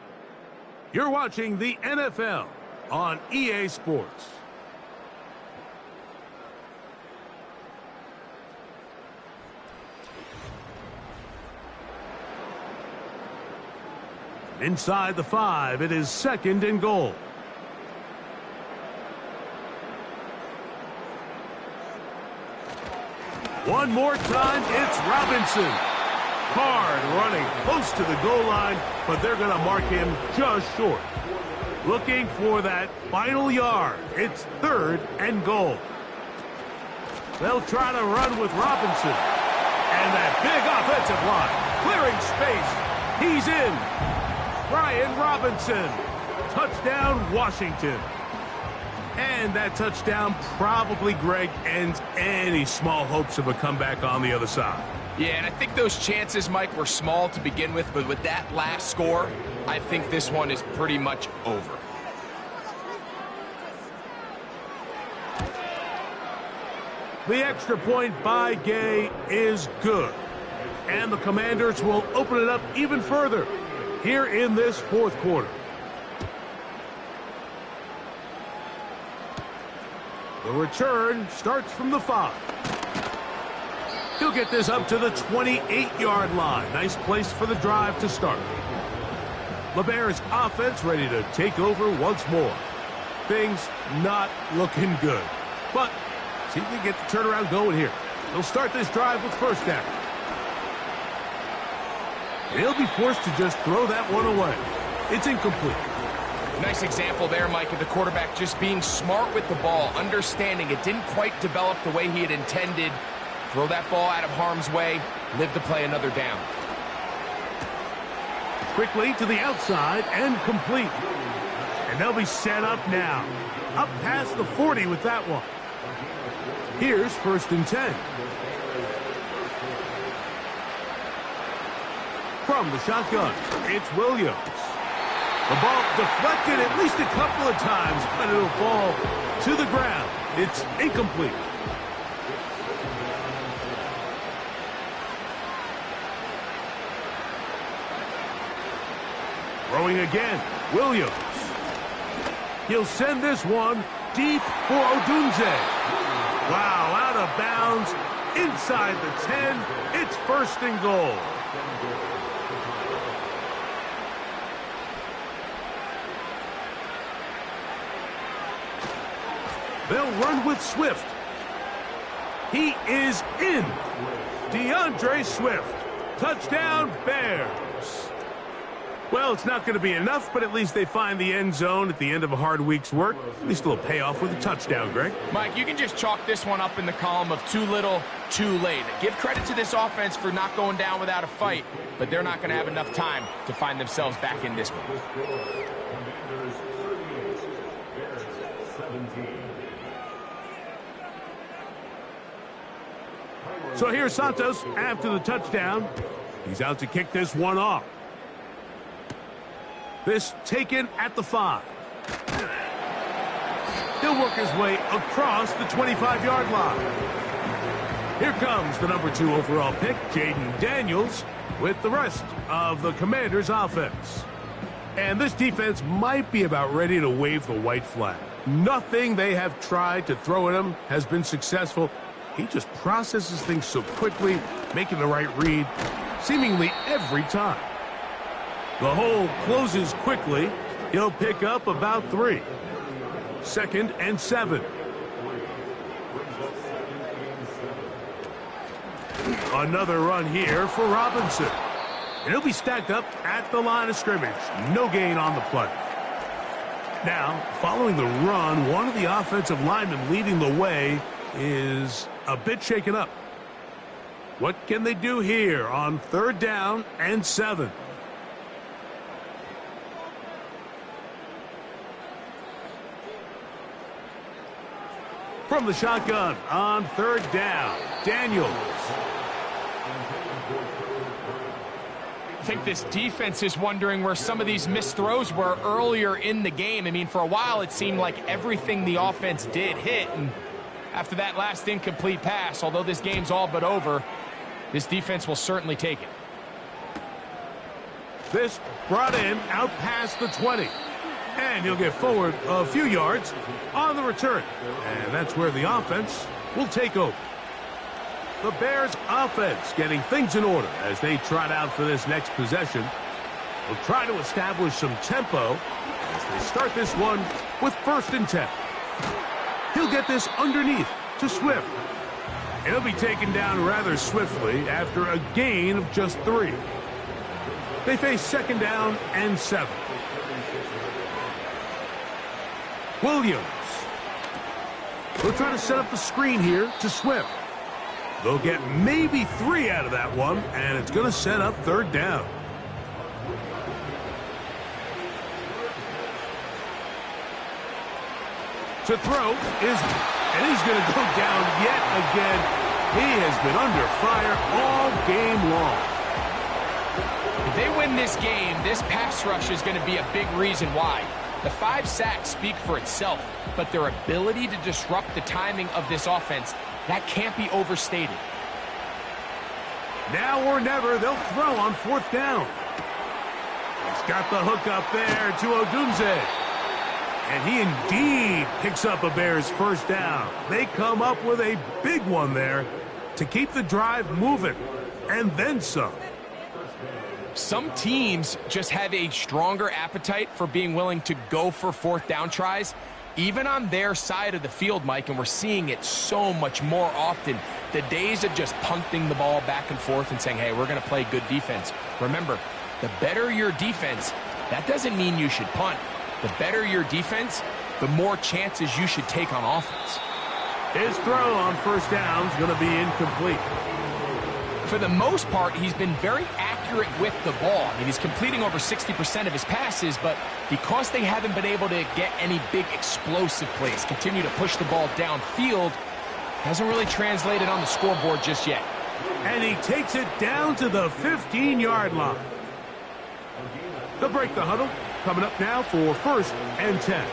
You're watching the NFL on EA Sports. Inside the 5, it is 2nd and goal. One more time, it's Robinson. Hard running close to the goal line, but they're going to mark him just short. Looking for that final yard. It's 3rd and goal. They'll try to run with Robinson. And that big offensive line, clearing space. He's in. Brian Robinson. Touchdown, Washington. And that touchdown probably, Greg, ends any small hopes of a comeback on the other side.
Yeah, and I think those chances, Mike, were small to begin with, but with that last score, I think this one is pretty much over.
The extra point by Gay is good. And the Commanders will open it up even further here in this fourth quarter. The return starts from the 5. He'll get this up to the 28-yard line. Nice place for the drive to start. The Bears offense ready to take over once more. Things not looking good. But see if they get the turnaround going here. They'll start this drive with first down. They'll be forced to just throw that one away. It's incomplete.
Nice example there, Mike, of the quarterback just being smart with the ball, understanding it didn't quite develop the way he had intended. Throw that ball out of harm's way, live to play another down.
Quickly to the outside and complete. And they'll be set up now. Up past the 40 with that one. Here's first and 10. From the shotgun, it's Williams. The ball deflected at least a couple of times, but it'll fall to the ground. It's incomplete. Throwing again, Williams. He'll send this one deep for Odunze. Wow, out of bounds, inside the 10. It's first and goal. They'll run with Swift. He is in. DeAndre Swift. Touchdown, Bears. Well, it's not going to be enough, but at least they find the end zone at the end of a hard week's work. At least a little payoff with a touchdown, Greg.
Mike, you can just chalk this one up in the column of too little, too late. Give credit to this offense for not going down without a fight, but they're not going to have enough time to find themselves back in this one.
So here's Santos after the touchdown. He's out to kick this one off. This taken at the 5. He'll work his way across the 25-yard line. Here comes the number 2 overall pick, Jaden Daniels, with the rest of the Commanders' offense. And this defense might be about ready to wave the white flag. Nothing they have tried to throw at him has been successful. He just processes things so quickly, making the right read, seemingly every time. The hole closes quickly. He'll pick up about 3. Second and 7. Another run here for Robinson. And he'll be stacked up at the line of scrimmage. No gain on the play. Now, following the run, one of the offensive linemen leading the way is a bit shaken up. What can they do here on third down and 7? From the shotgun on third down, Daniels.
I think this defense is wondering where some of these missed throws were earlier in the game. I mean, for a while it seemed like everything the offense did hit, and after that last incomplete pass, although this game's all but over, this defense will certainly take it.
This brought in out past the 20. And he'll get forward a few yards on the return. And that's where the offense will take over. The Bears offense getting things in order as they trot out for this next possession. They'll try to establish some tempo as they start this one with first and 10. He'll get this underneath to Swift. He'll be taken down rather swiftly after a gain of just 3. They face second down and 7. Williams. They'll try to set up the screen here to Swift. They'll get maybe 3 out of that one, and it's going to set up third down. to throw and he's going to go down yet again. He has been under fire all game long.
If they win this game, this pass rush is going to be a big reason why. The 5 sacks speak for itself, but their ability to disrupt the timing of this offense, that can't be overstated.
Now or never, they'll throw on 4th down. He's got the hook up there to Odunze. And he indeed picks up a Bears first down. They come up with a big one there to keep the drive moving, and then some.
Some teams just have a stronger appetite for being willing to go for 4th down tries, even on their side of the field, Mike, and we're seeing it so much more often. The days of just punting the ball back and forth and saying, hey, we're going to play good defense. Remember, the better your defense, that doesn't mean you should punt. The better your defense, the more chances you should take on offense.
His throw on first down is going to be incomplete.
For the most part, he's been very accurate with the ball. I mean, he's completing over 60% of his passes, but because they haven't been able to get any big explosive plays, continue to push the ball downfield, hasn't really translated on the scoreboard just yet.
And he takes it down to the 15-yard line. They'll break the huddle. Coming up now for 1st and 10.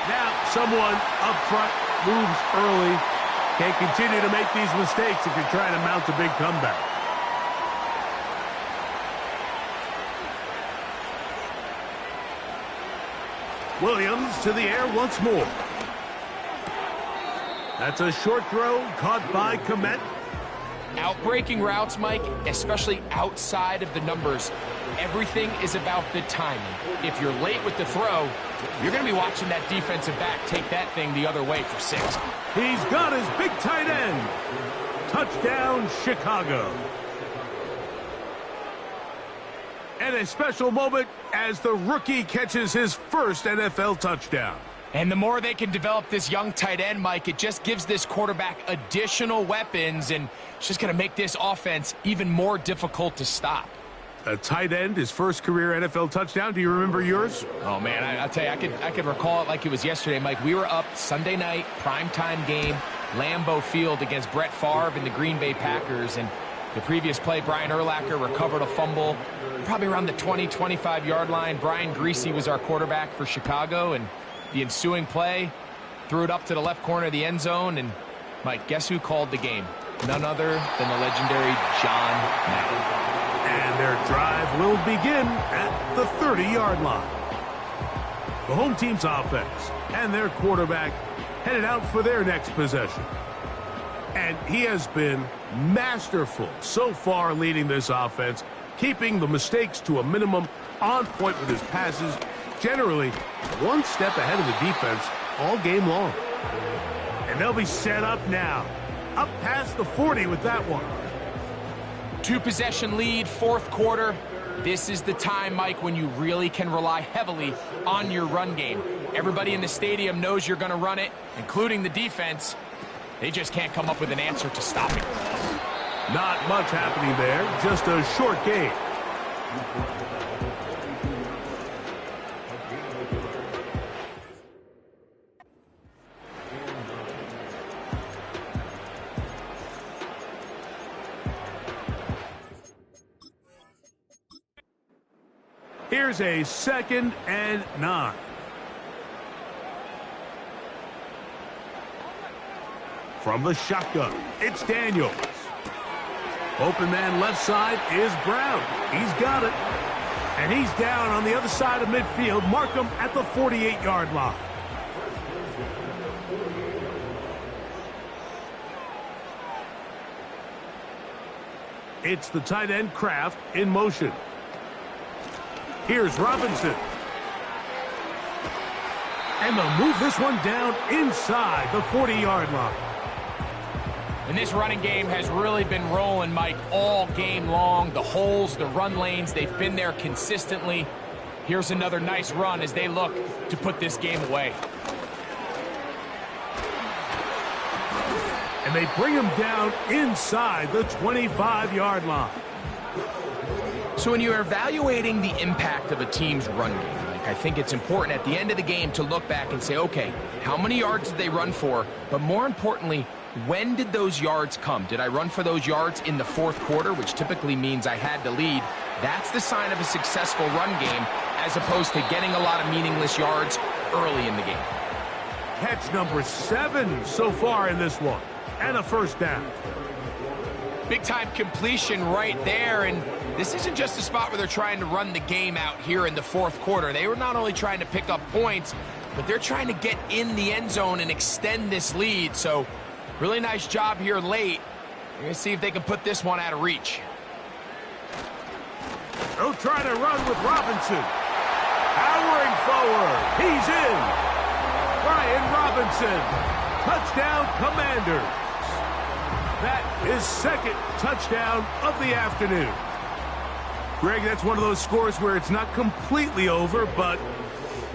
Now someone up front moves early. Can't continue to make these mistakes if you're trying to mount a big comeback. Williams to the air once more. That's a short throw caught by Kmet.
Outbreaking routes, Mike, especially outside of the numbers, everything is about the timing. If you're late with the throw, you're going to be watching that defensive back take that thing the other way for 6.
He's got his big tight end. Touchdown, Chicago. And a special moment as the rookie catches his first NFL touchdown.
And the more they can develop this young tight end, Mike, it just gives this quarterback additional weapons, and it's just going to make this offense even more difficult to stop.
A tight end, his first career NFL touchdown. Do you remember yours?
Oh, man, I'll tell you, I could recall it like it was yesterday, Mike. We were up Sunday night, primetime game, Lambeau Field against Brett Favre and the Green Bay Packers, and the previous play, Brian Urlacher recovered a fumble probably around the 20, 25-yard line. Brian Greasy was our quarterback for Chicago, and the ensuing play, threw it up to the left corner of the end zone, and Mike, guess who called the game? None other than the legendary John Madden.
And their drive will begin at the 30-yard line. The home team's offense and their quarterback headed out for their next possession. And he has been masterful so far leading this offense, keeping the mistakes to a minimum, on point with his passes, generally one step ahead of the defense all game long. And they'll be set up now. Up past the 40 with that one.
2-possession lead, 4th quarter. This is the time, Mike, when you really can rely heavily on your run game. Everybody in the stadium knows you're going to run it, including the defense. They just can't come up with an answer to stop it.
Not much happening there, just a short game. Here's a 2nd and 9. From the shotgun, it's Daniels. Open man left side is Brown. He's got it. And he's down on the other side of midfield. Mark him at the 48-yard line. It's the tight end Kraft in motion. Here's Robinson. And they'll move this one down inside the 40-yard line.
And this running game has really been rolling, Mike, all game long. The holes, the run lanes, they've been there consistently. Here's another nice run as they look to put this game away.
And they bring him down inside the 25-yard line.
So when you're evaluating the impact of a team's run game, Mike, I think it's important at the end of the game to look back and say, okay, how many yards did they run for? But more importantly, when did those yards come? Did I run for those yards in the fourth quarter, which typically means I had to lead? That's the sign of a successful run game, as opposed to getting a lot of meaningless yards early in the game.
Catch number 7 so far in this one, and a first down.
Big-time completion right there, and this isn't just a spot where they're trying to run the game out here in the fourth quarter. They were not only trying to pick up points, but they're trying to get in the end zone and extend this lead. So really nice job here late. We're going to see if they can put this one out of reach.
They'll try to run with Robinson. Powering forward. He's in. Brian Robinson. Touchdown, Commanders. That is second touchdown of the afternoon. Greg, that's one of those scores where it's not completely over, but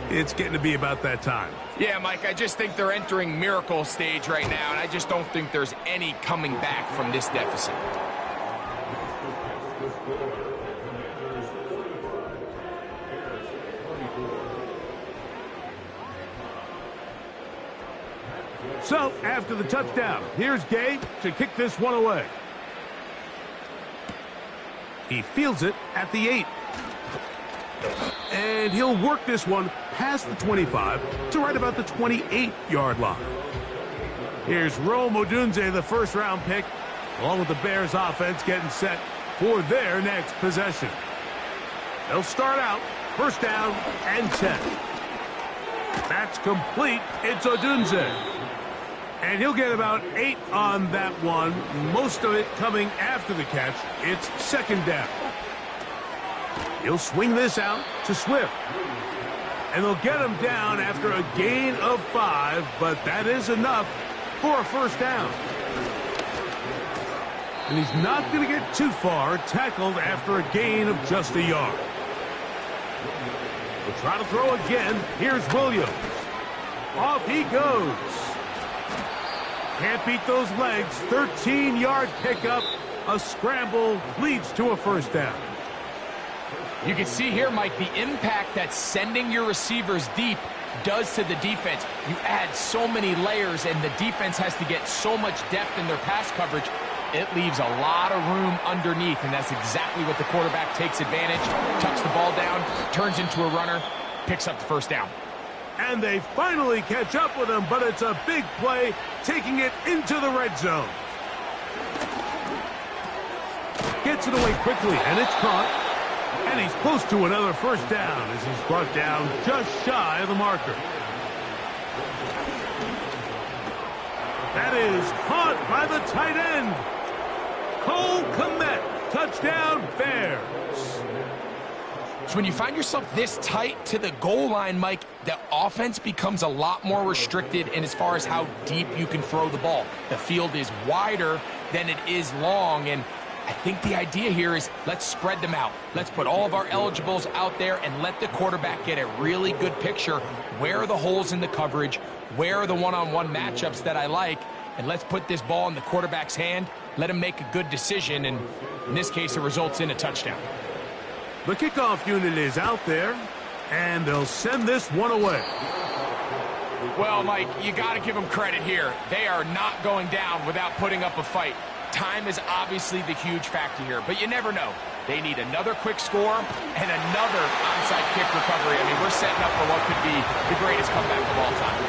it's getting to be about that time.
Yeah, Mike, I just think they're entering miracle stage right now, and I just don't think there's any coming back from this deficit.
So, after the touchdown, here's Gabe to kick this one away. He fields it at the 8. And he'll work this one past the 25 to right about the 28-yard line. Here's Rome Odunze, the first-round pick, along with the Bears offense getting set for their next possession. They'll start out first down and 10. That's complete. It's Odunze. And he'll get about 8 on that one, most of it coming after the catch. It's second down. He'll swing this out to Swift. And they'll get him down after a gain of 5, but that is enough for a first down. And he's not going to get too far, tackled after a gain of just a yard. We'll try to throw again. Here's Williams. Off he goes. Can't beat those legs. 13-yard pickup. A scramble leads to a first down.
You can see here, Mike, the impact that sending your receivers deep does to the defense. You add so many layers, and the defense has to get so much depth in their pass coverage. It leaves a lot of room underneath, and that's exactly what the quarterback takes advantage. Tucks the ball down, turns into a runner, picks up the first down.
And they finally catch up with him, but it's a big play, taking it into the red zone. Gets it away quickly, and it's caught. And he's close to another first down as he's brought down just shy of the marker. That is caught by the tight end. Cole Kmet, touchdown Bears.
So when you find yourself this tight to the goal line, Mike, the offense becomes a lot more restricted in as far as how deep you can throw the ball. The field is wider than it is long, and I think the idea here is let's spread them out. Let's put all of our eligibles out there and let the quarterback get a really good picture. Where are the holes in the coverage? Where are the one-on-one matchups that I like? And let's put this ball in the quarterback's hand. Let him make a good decision, and in this case, it results in a touchdown.
The kickoff unit is out there, and they'll send this one away.
Well, Mike, you got to give them credit here. They are not going down without putting up a fight. Time is obviously the huge factor here, but you never know. They need another quick score and another onside kick recovery. I mean, we're setting up for what could be the greatest comeback of all time.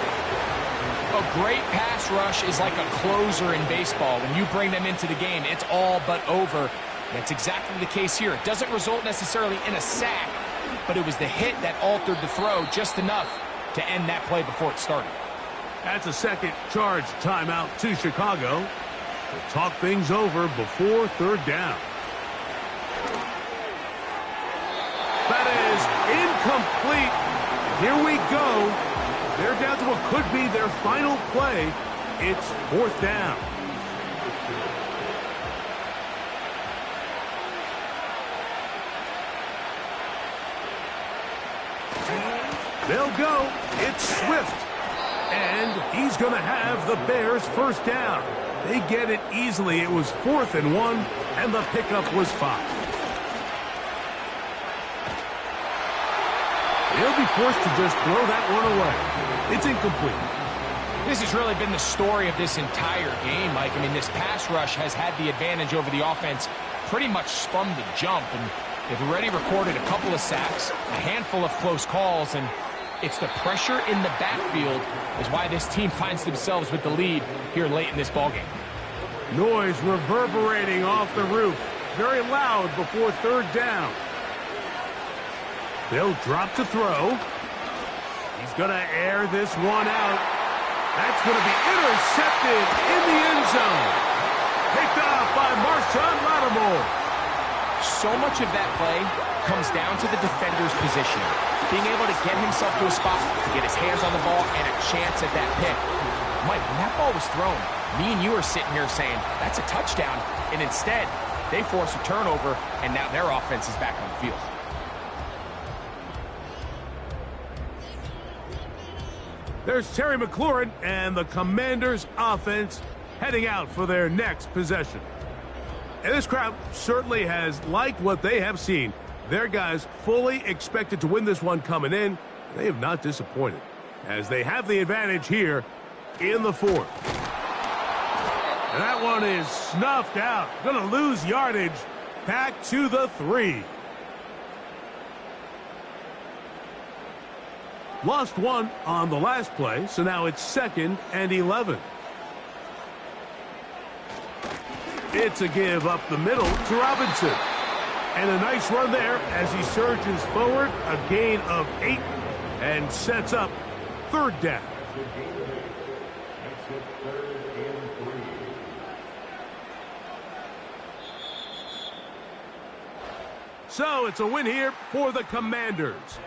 A great pass rush is like a closer in baseball. When you bring them into the game, it's all but over. That's exactly the case here. It doesn't result necessarily in a sack, but it was the hit that altered the throw just enough to end that play before it started.
That's a second charge timeout to Chicago. We'll talk things over before third down. That is incomplete. Here we go. They're down to what could be their final play. It's fourth down. They'll go. It's Swift. And he's going to have the Bears first down. They get it easily. It was 4th and 1, and the pickup was 5. He'll be forced to just throw that one away. It's incomplete.
This has really been the story of this entire game, Mike. I mean, this pass rush has had the advantage over the offense pretty much from the jump, and they've already recorded a couple of sacks, a handful of close calls, and it's the pressure in the backfield is why this team finds themselves with the lead here late in this ballgame.
Noise reverberating off the roof. Very loud before third down. They'll drop to throw. He's going to air this one out. That's going to be intercepted in the end zone. Picked off by Marshawn Lattimore.
So much of that play comes down to the defender's position. Being able to get himself to a spot, to get his hands on the ball, and a chance at that pick. Mike, when that ball was thrown, me and you are sitting here saying, that's a touchdown. And instead, they force a turnover, and now their offense is back on the field.
There's Terry McLaurin and the Commanders' offense heading out for their next possession. And this crowd certainly has liked what they have seen. Their guys fully expected to win this one coming in. They have not disappointed as they have the advantage here in the fourth. And that one is snuffed out. Going to lose yardage. Back to the 3. Lost one on the last play, so now it's 2nd and 11. It's a give up the middle to Robinson. And a nice run there as he surges forward, a gain of 8, and sets up third down. So it's a win here for the Commanders.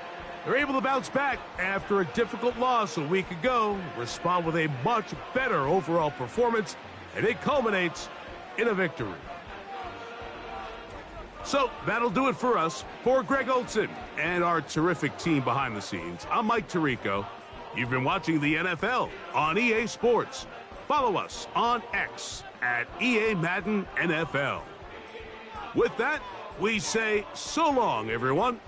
They're able to bounce back after a difficult loss a week ago, respond with a much better overall performance, and it culminates in a victory. So that'll do it for us. For Greg Olson and our terrific team behind the scenes, I'm Mike Tirico. You've been watching the NFL on EA Sports. Follow us on X at EA Madden NFL. With that, we say so long, everyone.